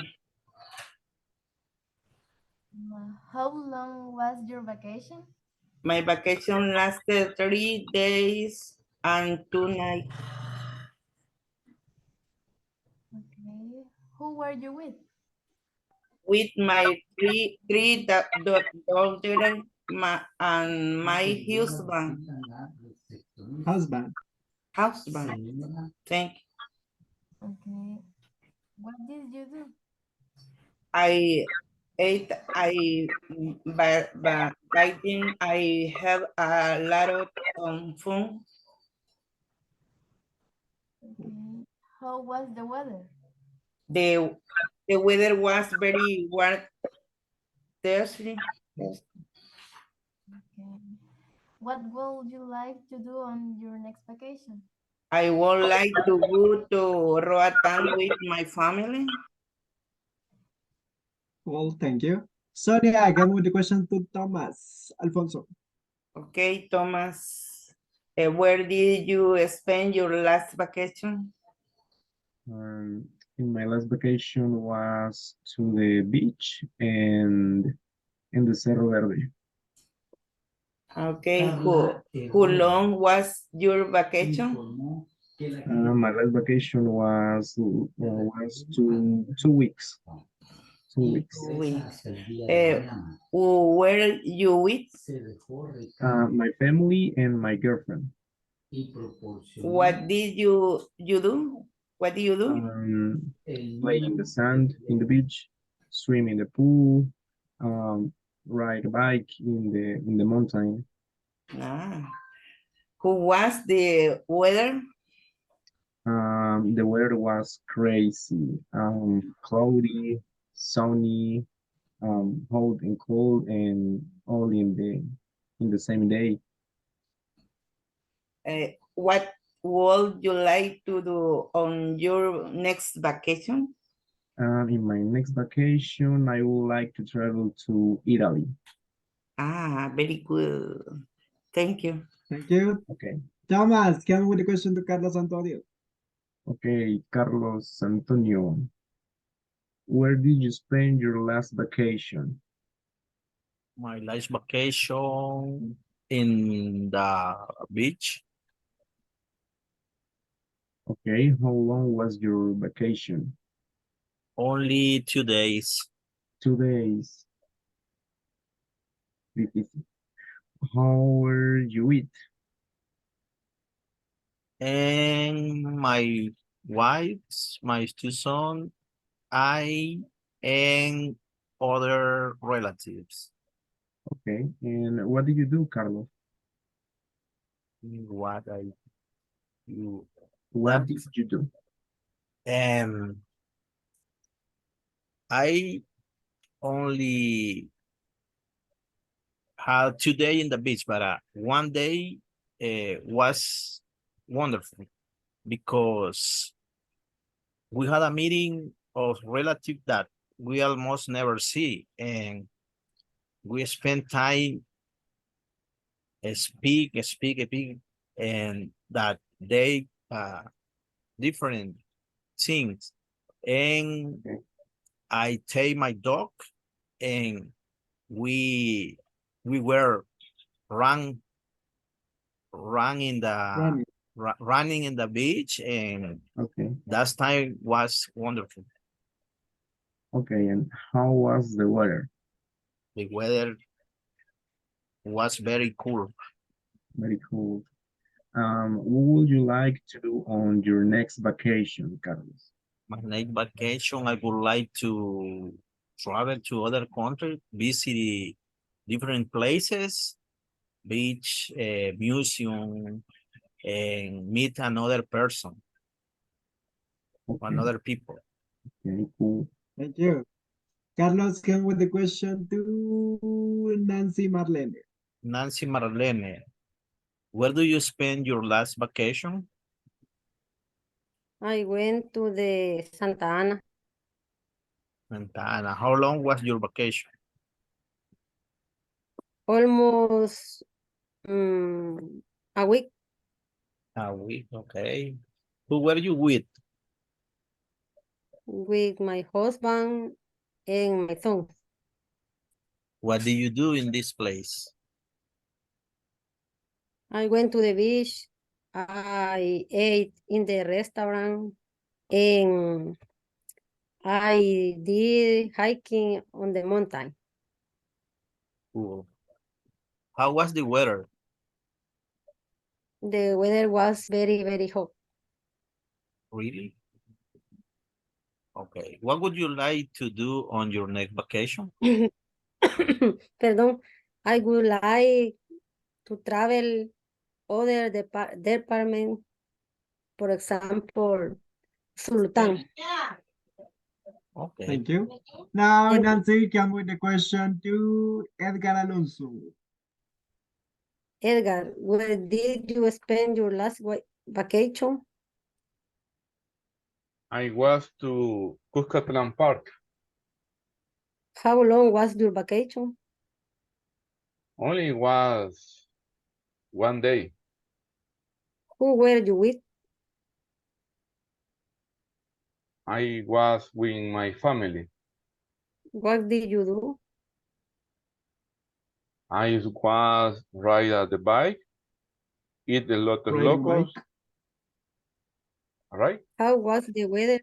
How long was your vacation? My vacation lasted 3 days and 2 nights. Okay, who were you with? With my three daughters and my husband. Husband. Thank you. Okay, what did you do? I ate, biting, I have a lot of fun. Okay, how was the weather? The weather was very warm, thirsty. Okay, what would you like to do on your next vacation? I would like to go to Roatan with my family. Well, thank you. Sonia, come with the question to Thomas Alfonso. Okay, Thomas, where did you spend your last vacation? In my last vacation was to the beach and in the Cerro Verde. Okay, who long was your vacation? My last vacation was 2 weeks. 2 weeks. 2 weeks. Who were you with? My family and my girlfriend. What did you do? What do you do? Play in the sand, in the beach, swim in the pool, ride a bike in the mountain. Ah. Who was the weather? The weather was crazy, cloudy, sunny, hot and cold, and all in the same day. What would you like to do on your next vacation? In my next vacation, I would like to travel to Italy. Ah, very good. Thank you. Thank you. Okay. Thomas, come with the question to Carlos Antonio. Okay, Carlos Antonio, where did you spend your last vacation? My last vacation in the beach. Okay, how long was your vacation? Only 2 days. 2 days. How were you with? And my wife, my two sons, I, and other relatives. Okay, and what did you do, Carlos? What I do. What did you do? I only had 2 days in the beach, but one day was wonderful because we had a meeting of relatives that we almost never see, and we spent time speak, and that they different things. And I take my dog, and we were run in the running in the beach, and that time was wonderful. Okay, and how was the weather? The weather was very cool. Very cool. What would you like to do on your next vacation, Carlos? My next vacation, I would like to travel to other countries, visit different places, beach, museum, and meet another person, another people. Okay, cool. Thank you. Carlos came with the question to Nancy Marlene. Nancy Marlene, where do you spend your last vacation? I went to the Santa Ana. Santa Ana. How long was your vacation? Almost a week A week, okay. Who were you with? with my husband and my son. What did you do in this place? I went to the beach. I ate in the restaurant and I did hiking on the mountain. Cool. How was the weather? The weather was very, very hot. Really? Okay. What would you like to do on your next vacation? Perdón, I would like to travel other department, for example, Sultan. Okay. Thank you. Now, Thank you. Nancy came with the question to Edgar Alonso. Edgar, where did you spend your last vacation? I was to Cuscatlan Park. How long was your vacation? Only was 1 day. Who were you with? I was with my family. What did you do? I was ride at the bike, eat a lot of Riding locals. bike. Right? How was the weather?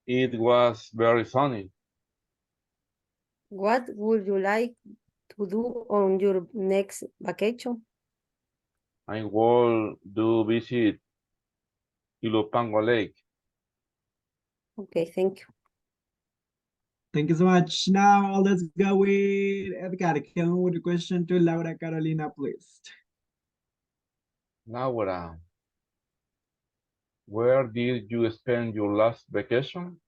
It was very sunny. What would you like to do on your next vacation? I will do visit Ilopango Lake. Okay, thank you. Thank you so much. Now, let's go with Edgar. Come with the question to Laura Carolina, please. Laura, where did you spend your last vacation?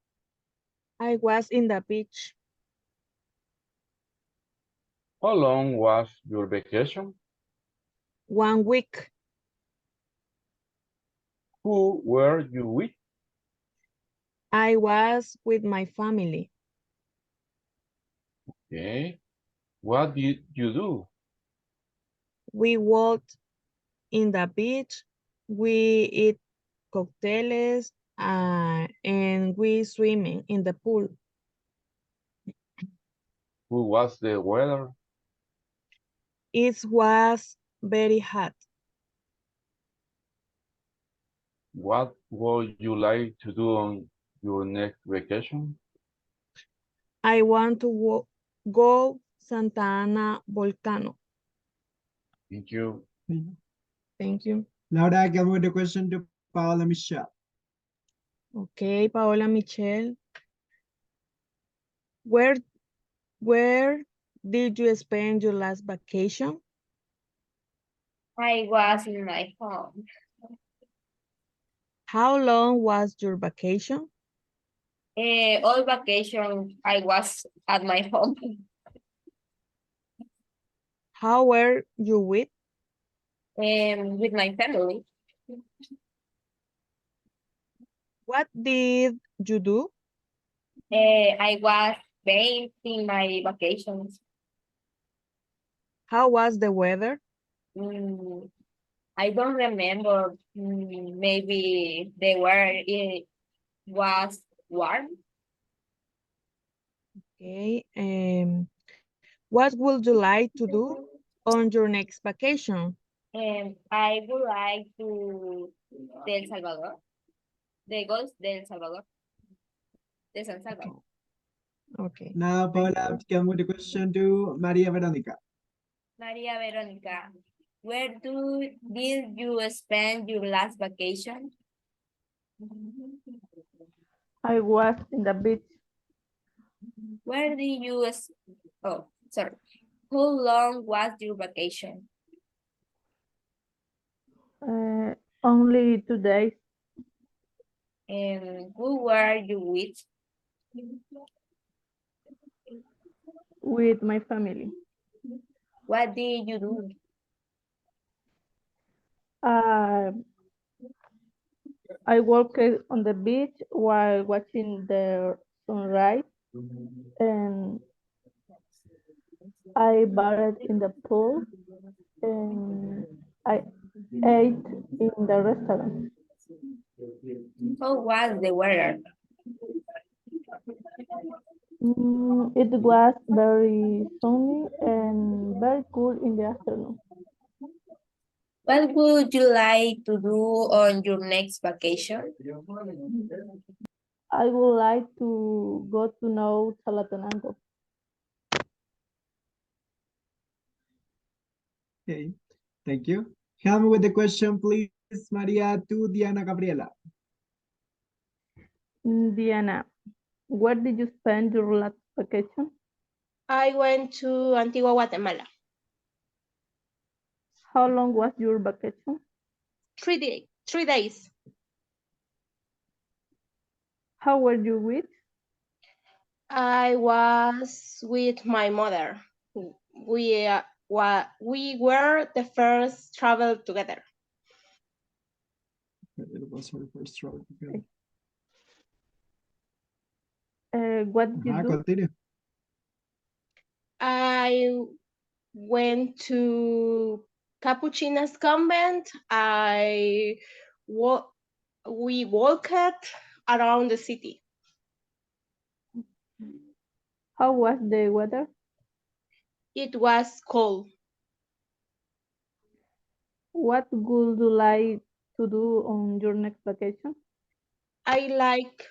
I was in the beach. How long was your vacation? 1 week. Who were you with? I was with my family. Okay. What did you do? We walked in the beach. We eat cocktails and we swimming in the pool. Who was the weather? It was very hot. What would you like to do on your next vacation? I want to go Santa Ana Volcano. Thank you. Thank you. Laura, come with the question to Paola Michelle. Okay, Paola Michelle. Where did you spend your last vacation? I was in my home. How long was your vacation? All vacation, I was at my home. How were you with? With my family. What did you do? I was painting my vacations. How was the weather? I don't remember. Maybe the weather it was warm. Okay. What would you like to do on your next vacation? I would like to El Salvador. The Gulf del Salvador. De San Salvador. Okay. Now, Paola, come with the question to Maria Veronica. Maria Veronica, did you spend your last vacation? I was in the beach. Where did you, oh, sorry. How long was your vacation? Only 2 days. And who were you with? With my family. What did you do? Uh, I walked on the beach while watching the sunrise, and I bathed in the pool, and I ate in the restaurant. How was the weather? It was very sunny and very cool in the afternoon. What would you like to do on your next vacation? I would like to go to know Chalatenango. Okay, thank you. Help me with the question, please, Maria, to Diana Gabriela. Diana, where did you spend your last vacation? I went to Antigua, Guatemala. How long was your vacation? 3 days. How were you with? I was with my mother. We were the first travel together. It was her first travel together. What did you do? Continue. I went to Capuchina's convent. We walked around the city. How was the weather? It was cold. What would you like to do on your next vacation? I like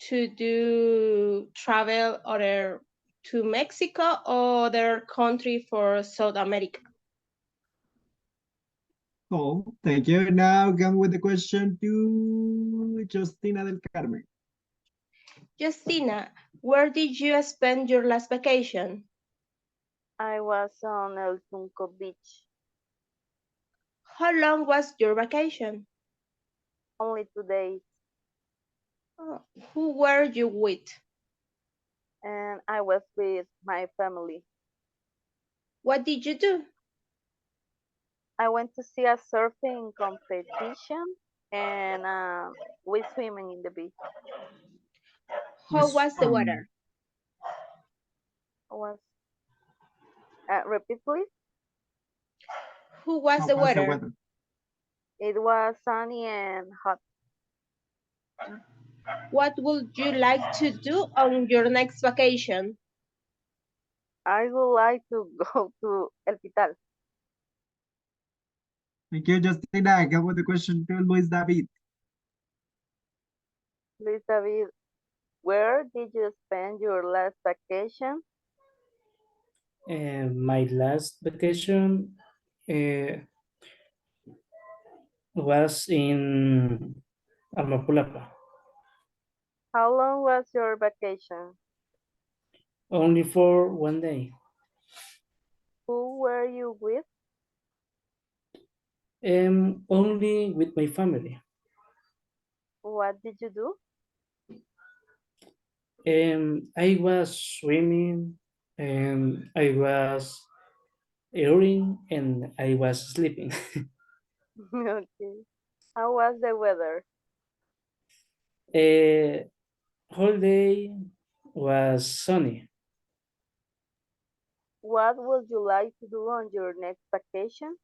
to do travel other to Mexico or other country for South America. Oh, thank you. Now come with the question to Justina del Carmen. Justina, where did you spend your last vacation? I was on El Tunco Beach. How long was your vacation? Only 2 days. Oh, who were you with? And I was with my family. What did you do? I went to see a surfing competition and we swimming in the beach. How was the weather? Was repeat please? Who was the weather? It was sunny and hot. What would you like to do on your next vacation? I would like to go to El Pital. Thank you, Justina. Come with the question to Luis David. Luis David, where did you spend your last vacation? My last vacation was in Amapulapa. How long was your vacation? Only for 1 day. Who were you with? Only with my family. What did you do? I was swimming, and I was eating, and I was sleeping. Okay. How was the weather? Whole day was sunny. What would you like to do on your next vacation?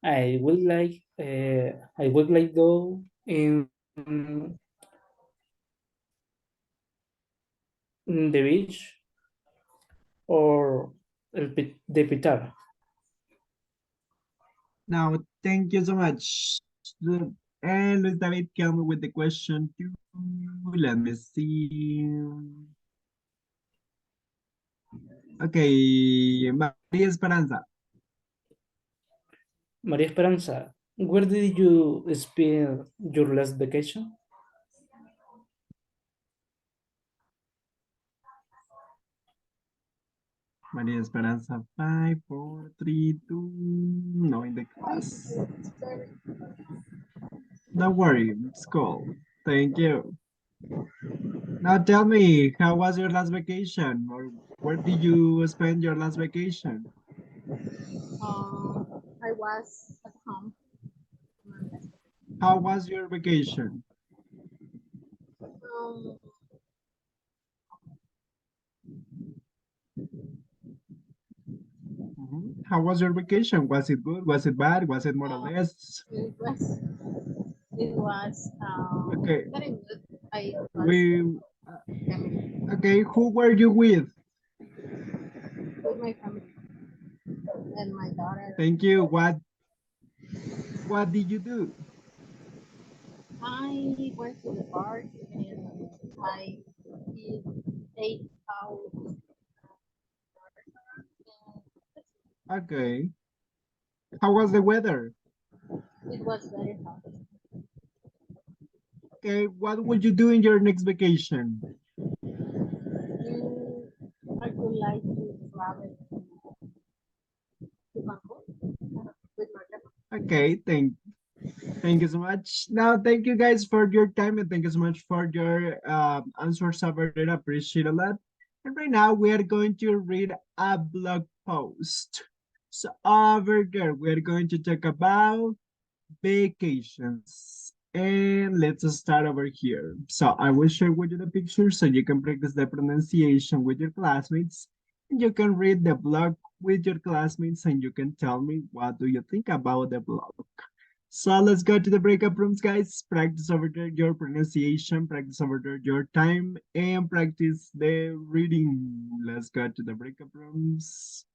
I would like go in the beach or the Pitar. Now, thank you so much. And Luis David, come with the question too. Let me see. Okay, María Esperanza. María Esperanza, where did you spend your last vacation? María Esperanza, 5, 4, 3, 2, no in the class. class? Don't worry, it's cool. Thank you. Now tell me, how was your last vacation? Or where did you spend your last vacation? I was at home. How was your vacation? Um, How was your vacation? Was it good? Was it bad? Was it more or less? it was Okay, very good. I was we okay. Who were you with? with my family and my daughter. Thank you. What did you do? I went to the park and I ate out. Okay. How was the weather? It was very hot. Okay. What would you do in your next vacation? I would like to travel to Bangkok with my family. Okay. Thank you so much. Now, thank you guys for your time and thank you so much for your answers over there. Appreciate a lot. And right now we are going to read a blog post. So over there, we're going to talk about vacations. And let's start over here. So I will share with you the picture so you can practice the pronunciation with your classmates. And you can read the blog with your classmates and you can tell me what do you think about the blog. So let's go to the breakup rooms, guys. Practice over there your pronunciation, practice over there your time, and practice the reading. Let's go to the breakup rooms.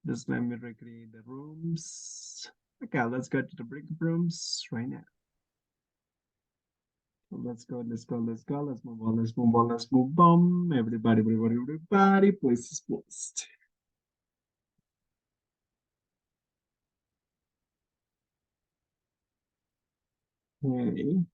Just let me recreate the rooms. Okay, let's go to the breakup rooms right now. Let's go, let's go, let's go. Let's move on, let's move on, let's move on. Everybody, please, please. Okay.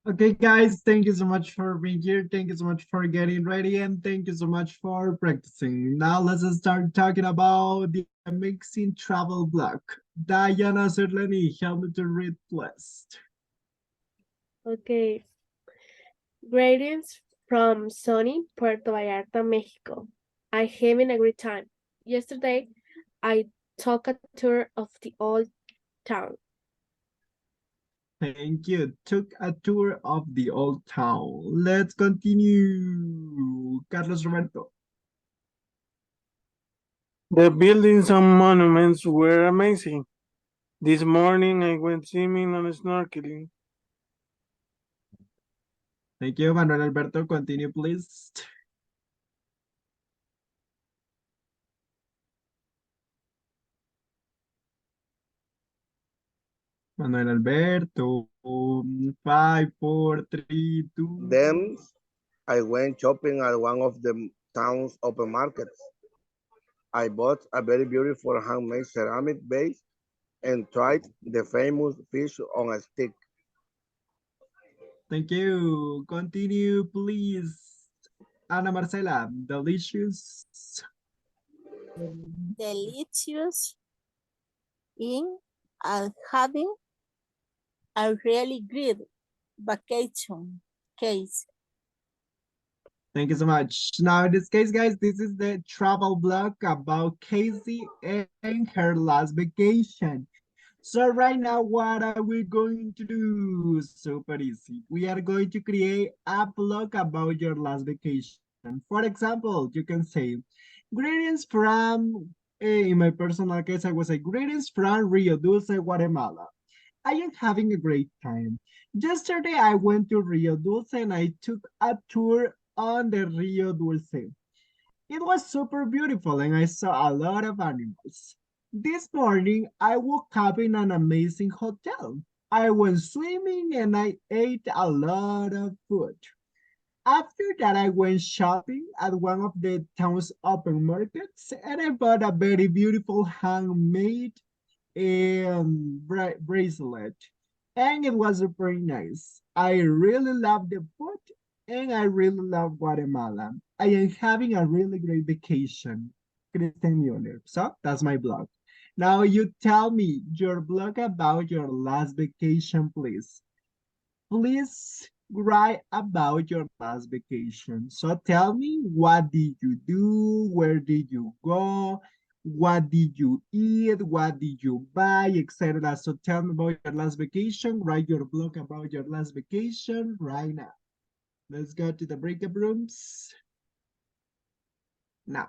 Okay, guys, thank you so much for being here. Thank you so much for getting ready, and thank you so much for practicing. Now let's start talking about the amazing travel block. Diana Serlani, help me to read, please. Okay. Greetings from sunny Puerto Vallarta, Mexico. I'm having a great time. Yesterday, I took a tour of the old town. Thank you. Took a tour of the old town. Let's continue. Carlos Roberto. The buildings and monuments were amazing. This morning I went swimming and snorkeling. Thank you, Manuel Alberto. Continue, please. Manuel Alberto. 5, 4, 3, 2. Then I went shopping at one of the town's open markets. I bought a very beautiful handmade ceramic vase and tried the famous fish on a stick. Thank you. Continue, please. Ana Marcela, delicious. Delicious in and having a really great vacation case. Thank you so much. Now, in this case, guys, this is the travel blog about Casey and her last vacation. So right now, what are we going to do? Super easy. We are going to create a blog about your last vacation. For example, you can say, greetings from, in my personal case, I would say, greetings from Rio Dulce, Guatemala. I am having a great time. Yesterday, I went to Rio Dulce and I took a tour on the Rio Dulce. It was super beautiful and I saw a lot of animals. This morning, I woke up in an amazing hotel. I went swimming and I ate a lot of food. After that, I went shopping at one of the town's open markets and I bought a very beautiful handmade bracelet. And it was very nice. I really love the food and I really love Guatemala. I am having a really great vacation. Kristen Mueller. So that's my blog. Now you tell me your blog about your last vacation, please. Please write about your last vacation. So tell me, what did you do? Where did you go? What did you eat? What did you buy, etc. So tell me about your last vacation. Write your blog about your last vacation right now. Let's go to the breakout rooms now.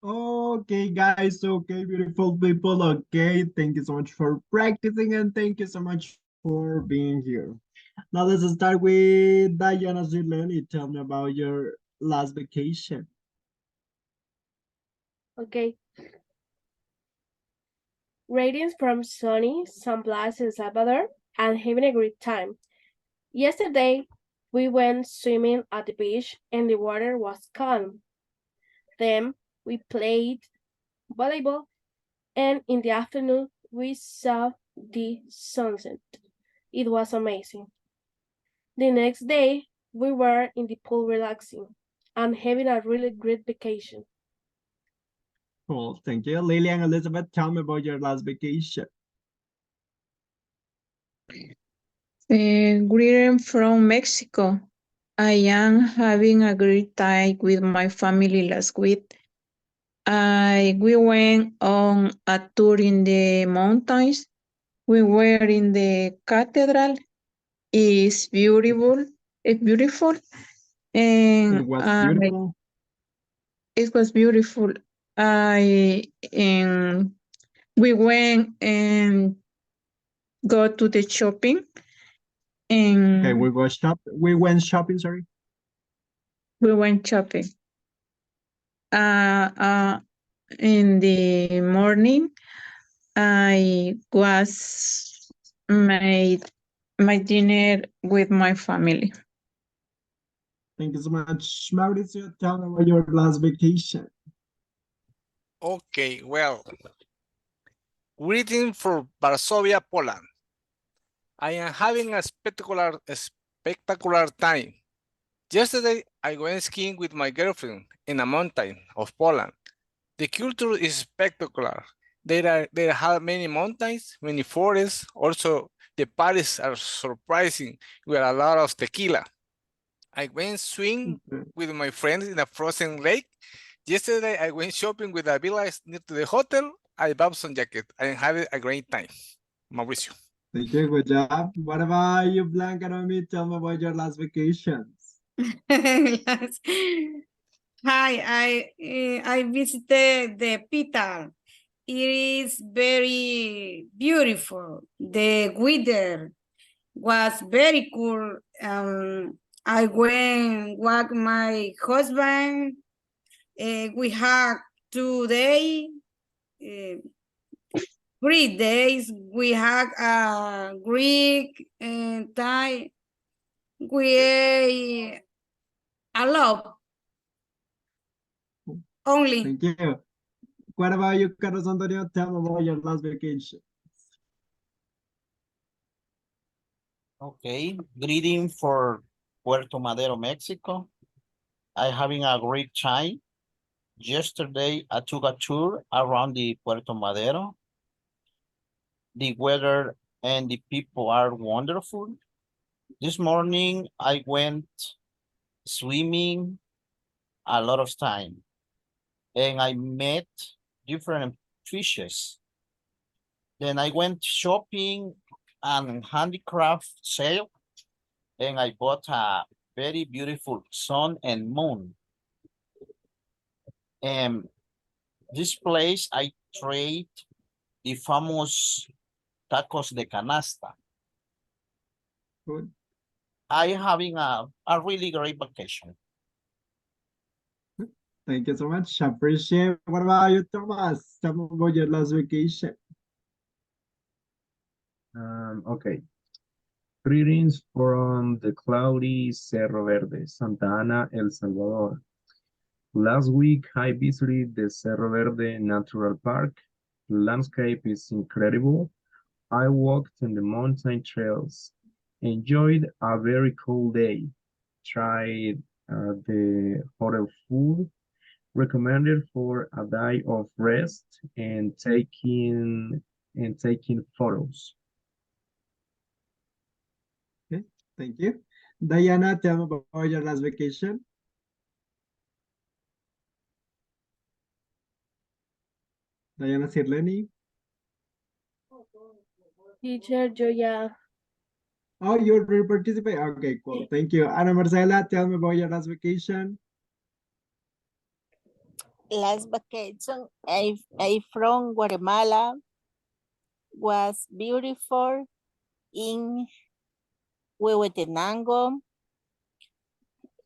Okay, guys. Okay, beautiful people. Okay, thank you so much for practicing and thank you so much for being here. Now let's start with Diana Zileni. Tell me about your last vacation. Okay. Greetings from sunny San Blas, El Salvador, and having a great time. Yesterday, we went swimming at the beach and the water was calm. Then we played volleyball, and in the afternoon, we saw the sunset. It was amazing. The next day, we were in the pool relaxing and having a really great vacation. Cool, thank you. Lily and Elizabeth, tell me about your last vacation. Greeting from Mexico. I am having a great time with my family last week. We went on a tour in the mountains. We were in the cathedral. It's beautiful. It's beautiful. It And was beautiful. it was beautiful. And we went and go to the shopping. And Okay, we went shopping, sorry. we went shopping. In the morning, I was made my dinner with my family. Thank you so much. Mauricio, tell me about your last vacation. Okay, well, greeting from Varsovia, Poland. I am having a spectacular time. Yesterday, I went skiing with my girlfriend in a mountain of Poland. The culture is spectacular. There are many mountains, many forests. Also, the parties are surprising with a lot of tequila. I went swimming with my friends in a frozen lake. Yesterday, I went shopping with a village near to the hotel. I bought some jacket. I had a great time. Mauricio. Thank you, good job. What about you, Blanca? Tell me about your last vacations. Yes. Hi, I visited the Pital. It is very beautiful. The weather was very cool. I went walk my husband. We had 2 days, 3 days. We had Greek and Thai. We ate a lot. Only. Thank you. What about you, Carlos Antonio? Tell me about your last vacation. Okay, greeting for Puerto Madero, Mexico. I having a great time. Yesterday, I took a tour around the Puerto Madero. The weather and the people are wonderful. This morning, I went swimming a lot of time and I met different fishes. Then I went shopping and handicraft sale and I bought a very beautiful sun and moon. And this place I trade the famous tacos de canasta. Good. I having a really great vacation. Thank you so much. Appreciate. What about you, Thomas? Tell me about your last vacation. Okay. Greetings from the cloudy Cerro Verde, Santa Ana, El Salvador. Last week, I visited the Cerro Verde Natural Park. The landscape is incredible. I walked in the mountain trails, enjoyed a very cool day, tried the hotel food, recommended for a day of rest and taking photos. Okay, thank you. Diana, tell me about your last vacation. Diana Sirleni. Teacher Joya. Oh, you will participate? Okay, cool. Thank you. Ana Marcela, tell me about your last vacation. last vacation I from Guatemala was beautiful in Huehuetenango.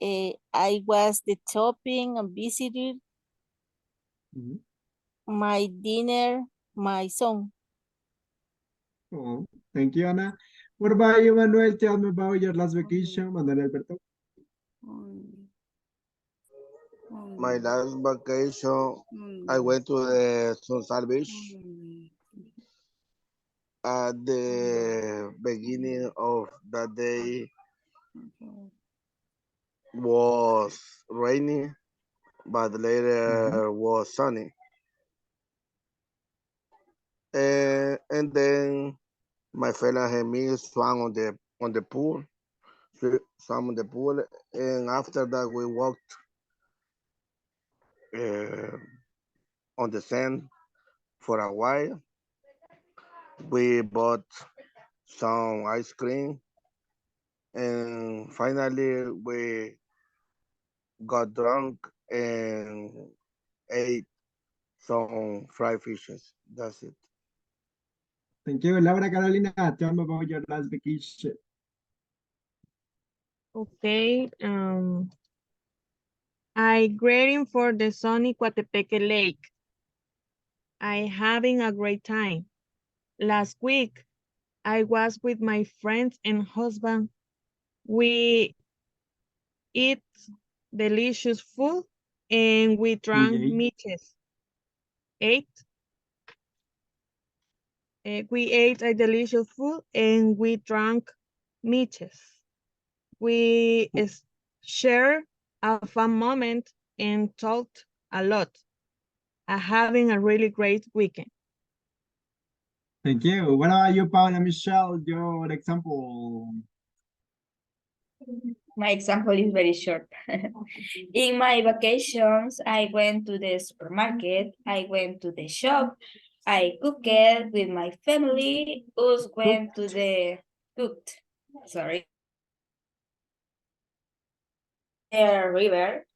I was the shopping and visited my dinner, my son. Oh, thank you, Anna. What about you, Manuel? Tell me about your last vacation, Manuel Alberto. My last vacation, I went to the Sunsal Beach. At the beginning of that day was rainy, but later was sunny. And then my fellow and me swam on the pool, swam on the pool, and after that we walked on the sand for a while. We bought some ice cream, and finally we got drunk and ate some fried fishes. That's it. Thank you, Laura Carolina. Tell me about your last vacation. Okay, I grading for the sunny Coatepeque Lake. I having a great time. Last week, I was with my friends and husband. We eat delicious food and we drank meats. We ate a delicious food and we drank meats. We share a fun moment and talked a lot. Having a really great weekend. Thank you. What about you, Paula Michelle? Your example. My example is very short. In my vacations, I went to the supermarket, I went to the shop, I cooked with my family, us went to the cooked, sorry, the river.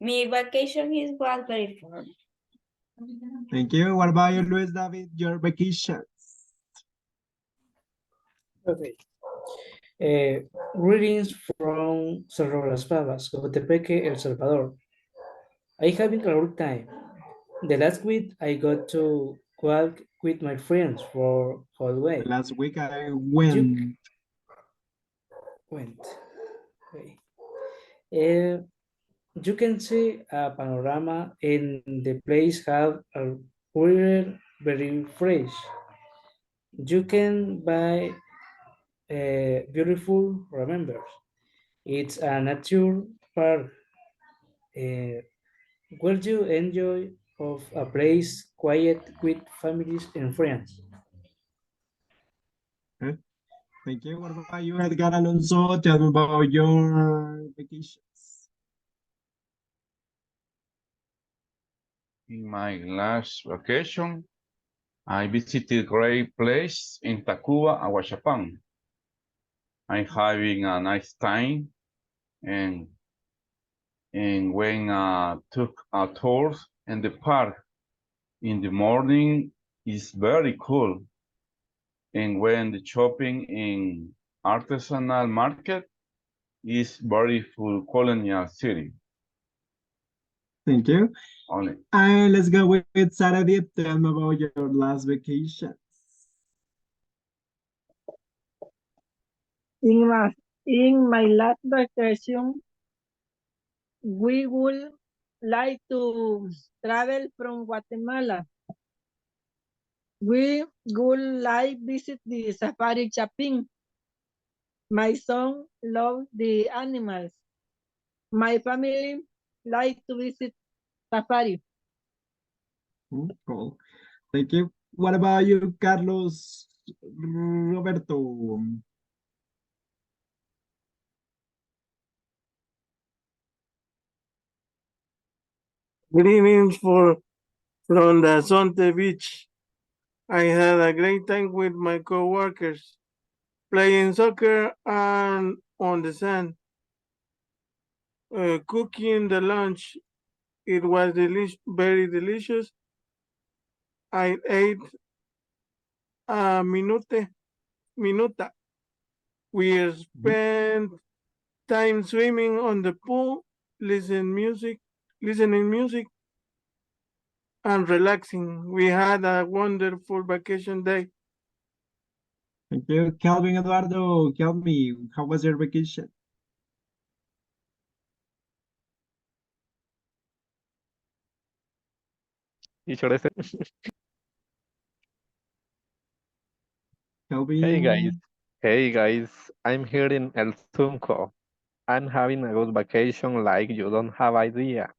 My vacation was very fun. Thank you. What about you, Luis David? Your vacation. Okay. Greetings from Cerro Las Pavas, Cotepeque, El Salvador. I having a good time. The last week I got to walk with my friends for whole way. Last week I went. Okay. You can see a panorama and the place have a weather very fresh. You can buy beautiful remembers. It's a nature park where you enjoy of a place quiet with families and friends. Okay. Thank you. What about you, Edgar Alonso? Tell me about your vacations. In my last vacation, I visited great place in Tacuba, Aguachapán. I'm having a nice time and when took a tour in the park in the morning is very cool. And when the shopping in artisanal market is very full colonial city. Thank you. Only. And let's go with Sarah Deep. Tell me about your last vacation. In my last vacation, we would like to travel from Guatemala. We would like visit the safari Chapin. My son loves the animals. My family like to visit safari. Cool. Thank you. What about you, Carlos Roberto? Greetings from the Sonte Beach. I had a great time with my coworkers, playing soccer and on the sand, cooking the lunch, It was very delicious. I ate a minuta. We spent time swimming on the pool, listening music, and relaxing. We had a wonderful vacation day. Thank you. Calvin Eduardo, tell me, how was your vacation? Teacher, Calvin. Hey guys, I'm here in El Tunco. I'm having a good vacation like you don't have idea.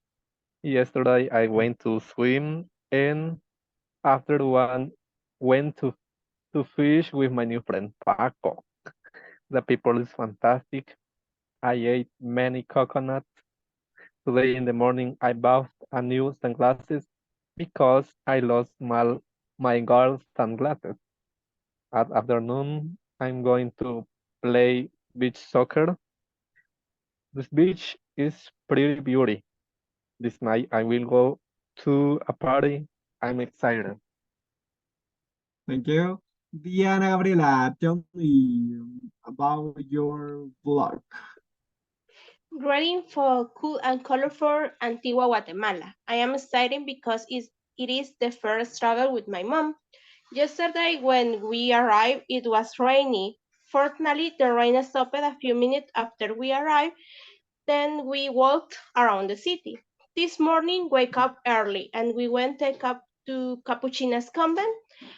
Yesterday I went to swim and after one went to fish with my new friend Paco. The people is fantastic. I ate many coconuts. Today in the morning I bought a new sunglasses because I lost my girl's sunglasses. At afternoon I'm going to play beach soccer. This beach is pretty beauty. This night I will go to a party. I'm excited. Thank you. Diana Gabriela, tell me about your vlog. Greeting for cool and colorful Antigua, Guatemala. I am excited because it is the first travel with my mom. Yesterday when we arrived, it was rainy. Fortunately, the rain stopped a few minutes after we arrived. Then we walked around the city. This morning, wake up early and we went up to Capuchina's convent.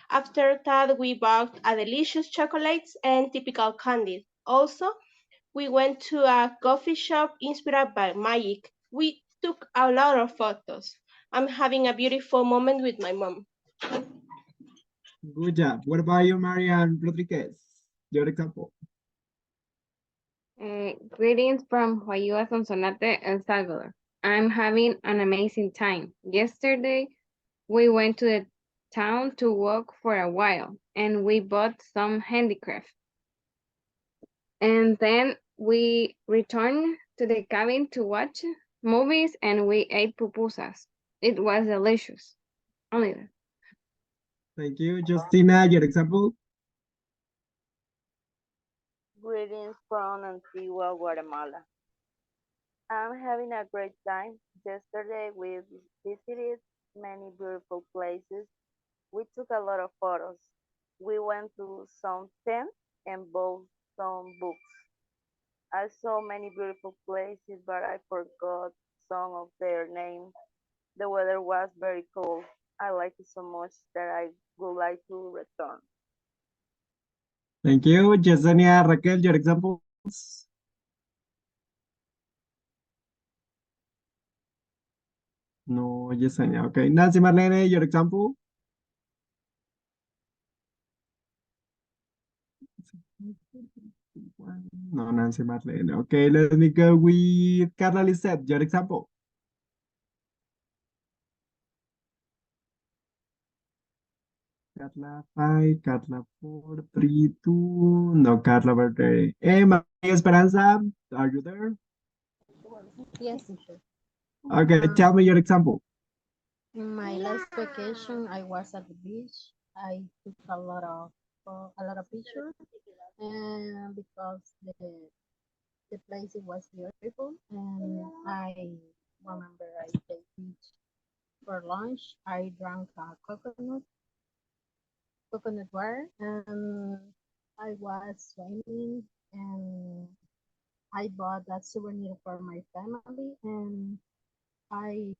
After that, we bought a delicious chocolates and typical candies. Also, we went to a coffee shop inspired by magic. We took a lot of photos. I'm having a beautiful moment with my mom. Good job. What about you, Marian Rodriguez? Your example. Greetings from Huayua, Sonsonate, El Salvador. I'm having an amazing time. Yesterday, we went to the town to walk for a while, and we bought some handicraft. And then we returned to the cabin to watch movies, and we ate pupusas. It was delicious. Only that. Thank you. Justina, your example. Greetings from Antigua, Guatemala. I'm having a great time. Yesterday we visited many beautiful places. We took a lot of photos. We went to some tents and bought some books. I saw many beautiful places, but I forgot some of their names. The weather was very cold. I liked it so much that I would like to return. Thank you. Yesenia, Raquel, your examples. No, Yesenia. Okay. Nancy Marlene, your example. No, Nancy Marlene. Okay, let me go with Carla Lisette, your example. Carla 5, Carla 4, 3, 2. No, Carla birthday. Hey, Maria Esperanza, are you there? Yes, teacher. Okay, tell me your example. In my last vacation, I was at the beach. I took a lot of pictures, and because the place it was beautiful, and I remember I take beach for lunch. I drank a coconut water, and I was swimming, and I bought that souvenir for my family, and I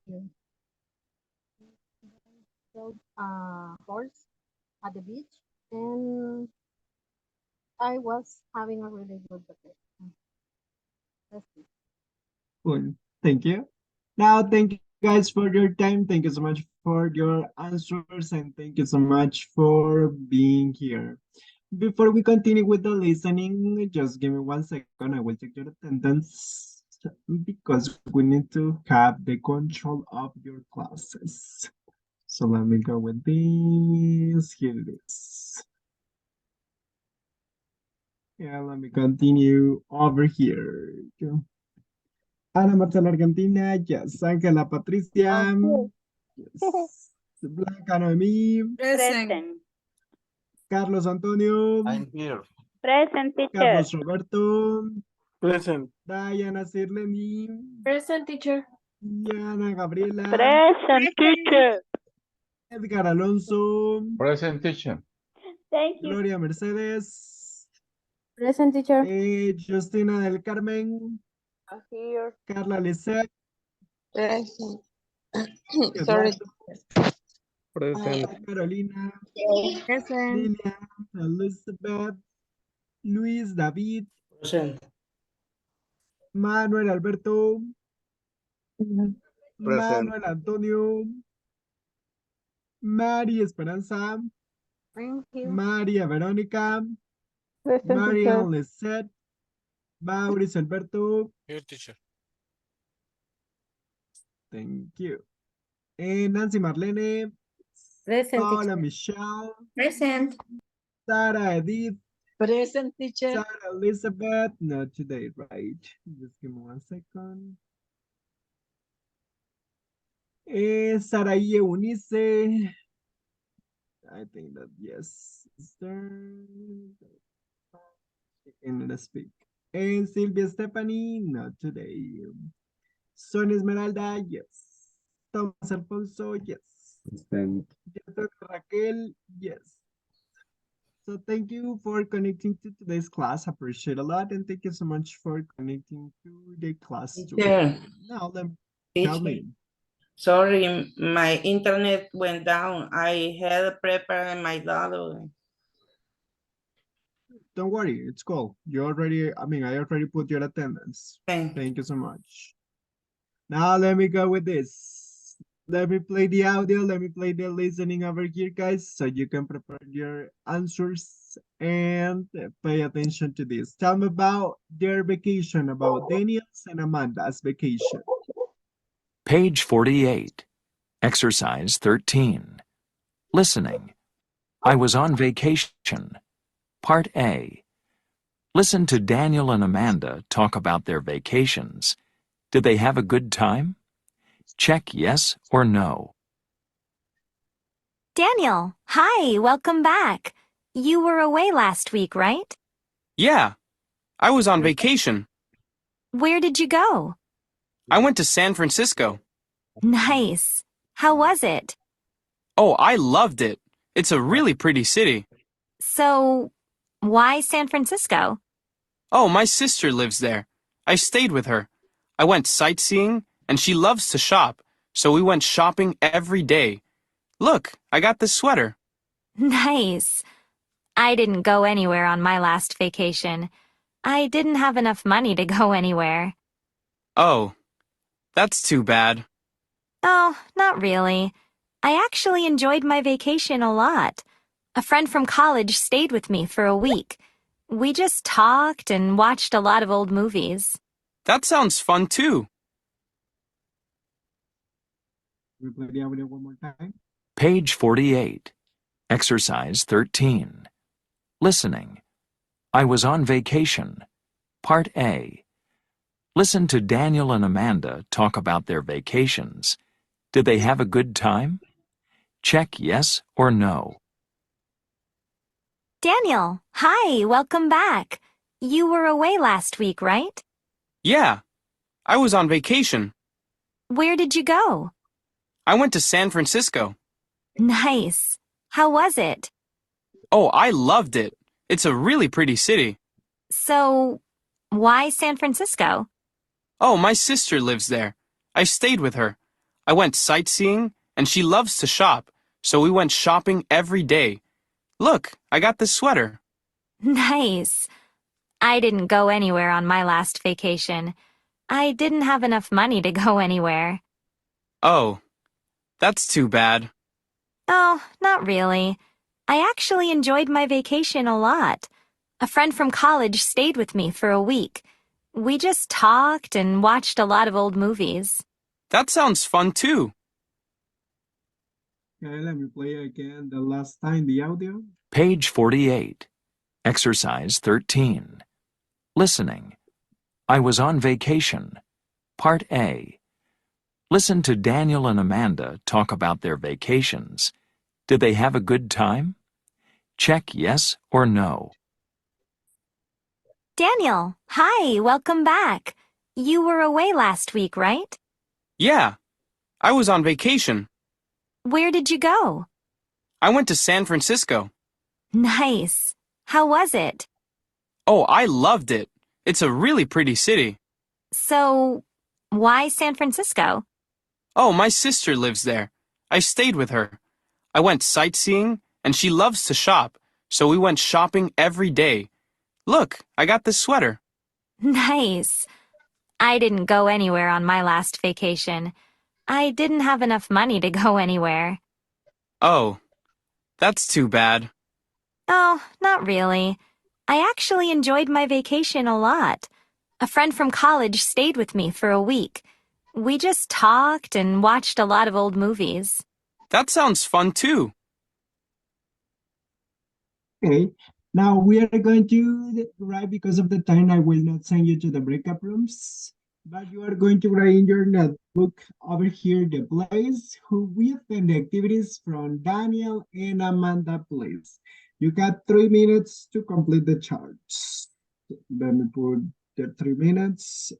rode a horse at the beach, and I was having a really good vacation. That's it. Cool. Thank you. Now, thank you guys for your time. Thank you so much for your answers, and thank you so much for being here. Before we continue with the listening, just give me 1 second. I will check your attendance because we need to have the control of your classes. So let me go with this. Here it is. Yeah, let me continue over here. Ana Marcela Argentina, yes. Ángela Patricia, Okay. yes. Blanca Noemí, Present. Carlos Antonio, I'm here. Present, teacher. Carlos Roberto, Present. Diana Sirleni, Present, teacher. Diana Gabriela, Present, teacher. Edgar Alonso, Present teacher. Thank you. Gloria Mercedes, Present, teacher. Justina del Carmen, I'm here. Carla Lisset, Present. Sorry. Eduardo, Present. Carolina, Present. Lilian, Elizabeth, Luis David, Present. Manuel Alberto, Present. Manuel Antonio, Mari Esperanza, Thank you. María Verónica, Present, teacher. Marian Lisset, Mauricio Alberto, Here, teacher. thank you. Nancy Marlene, Present, Paula teacher. Michelle, Present. Sara Edith, Present, teacher. Sarah Elizabeth, not today, right? Just give me 1 second. Saraí Eunice, I think that yes. And let's speak. And Sylvia Stephanie, not today. Sonia Esmeralda, yes. Thomas Alfonso, yes. Present. Raquel, yes. So thank you for connecting to today's class. I appreciate a lot. And thank you so much for connecting to the class too. Teacher, Now let me tell teacher, me. sorry, my internet went down. I had prepared my daughter. Don't worry, it's cool. I already put your attendance. Thank Thank you so much. Now let me go with this. Let me play the audio. Let me play the listening over here, guys, so you can prepare your answers and pay attention to this. Tell me about their vacation, about Daniel's and Amanda's vacation. Page 48, Exercise 13. Listening. I was on vacation. Part A. Listen to Daniel and Amanda talk about their vacations. Did they have a good time? Check yes or no. Daniel, hi, welcome back. You were away last week, right? Yeah, I was on vacation. Where did you go? I went to San Francisco. Nice. How was it? Oh, I loved it. It's a really pretty city. So, why San Francisco? Oh, my sister lives there. I stayed with her. I went sightseeing, and she loves to shop, so we went shopping every day. Look, I got this sweater. Nice. I didn't go anywhere on my last vacation. I didn't have enough money to go anywhere. Oh, that's too bad. Oh, not really. I actually enjoyed my vacation a lot. A friend from college stayed with me for a week. We just talked and watched a lot of old movies. That sounds fun too. We play the audio one more time. Page 48, Exercise 13. Listening. I was on vacation. Part A. Listen to Daniel and Amanda talk about their vacations. Did they have a good time? Check yes or no. Daniel, hi, welcome back. You were away last week, right? Yeah, I was on vacation. Where did you go? I went to San Francisco. Nice. How was it? Oh, I loved it. It's a really pretty city. So, why San Francisco? Oh, my sister lives there. I stayed with her. I went sightseeing, and she loves to shop, so we went shopping every day. Look, I got this sweater. Nice. I didn't go anywhere on my last vacation. I didn't have enough money to go anywhere. Oh, that's too bad. Oh, not really. I actually enjoyed my vacation a lot. A friend from college stayed with me for a week. We just talked and watched a lot of old movies. That sounds fun too. Okay, let me play again the last time the audio. Page 48, Exercise 13. Listening. I was on vacation. Part A. Listen to Daniel and Amanda talk about their vacations. Did they have a good time? Check yes or no. Daniel, hi, welcome back. You were away last week, right? Yeah, I was on vacation. Where did you go? I went to San Francisco. Nice. How was it? Oh, I loved it. It's a really pretty city. So, why San Francisco? Oh, my sister lives there. I stayed with her. I went sightseeing, and she loves to shop, so we went shopping every day. Look, I got this sweater. Nice. I didn't go anywhere on my last vacation. I didn't have enough money to go anywhere. Oh, that's too bad. Oh, not really. I actually enjoyed my vacation a lot. A friend from college stayed with me for a week. We just talked and watched a lot of old movies. That sounds fun too. Okay, now we are going to write, because of the time, I will not send you to the breakup rooms, but you are going to write in your notebook over here the place, who with, and the activities from Daniel and Amanda, please. You got 3 minutes to complete the charts. Let me put the 3 minutes.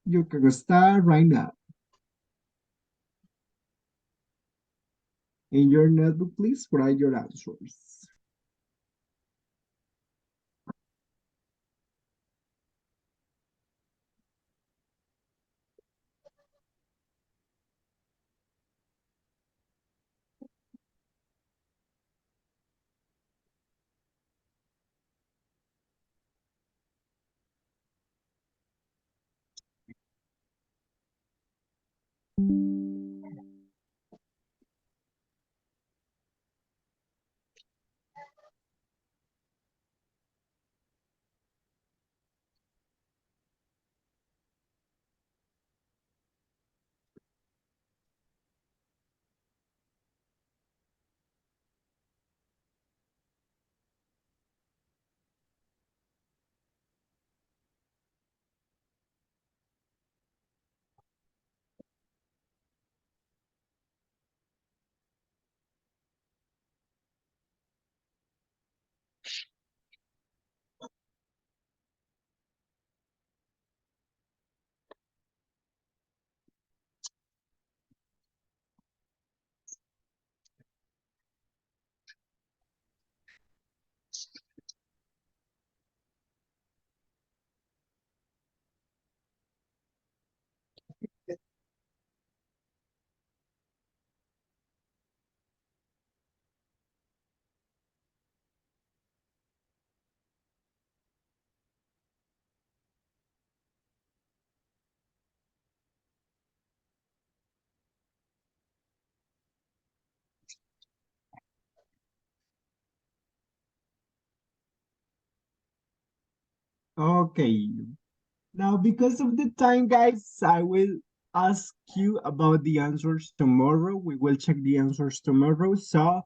You can start right now. In your notebook, please write your answers. Okay. Now, because of the time, guys, I will ask you about the answers tomorrow. We will check the answers tomorrow, so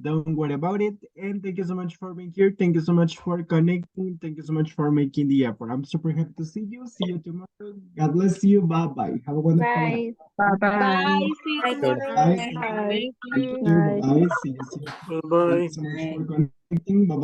don't worry about it. And thank you so much for being here. Thank you so much for connecting. Thank you so much for making the effort. I'm super happy to see you. See you tomorrow. God bless you. Bye-bye. Have a wonderful night. Bye. Bye-bye. Bye. See you Bye, tomorrow. Bye. teacher. Thank Thank you. you. Bye. Bye-bye. See you. Thank Bye-bye. you so much Bye. for connecting. Bye-bye.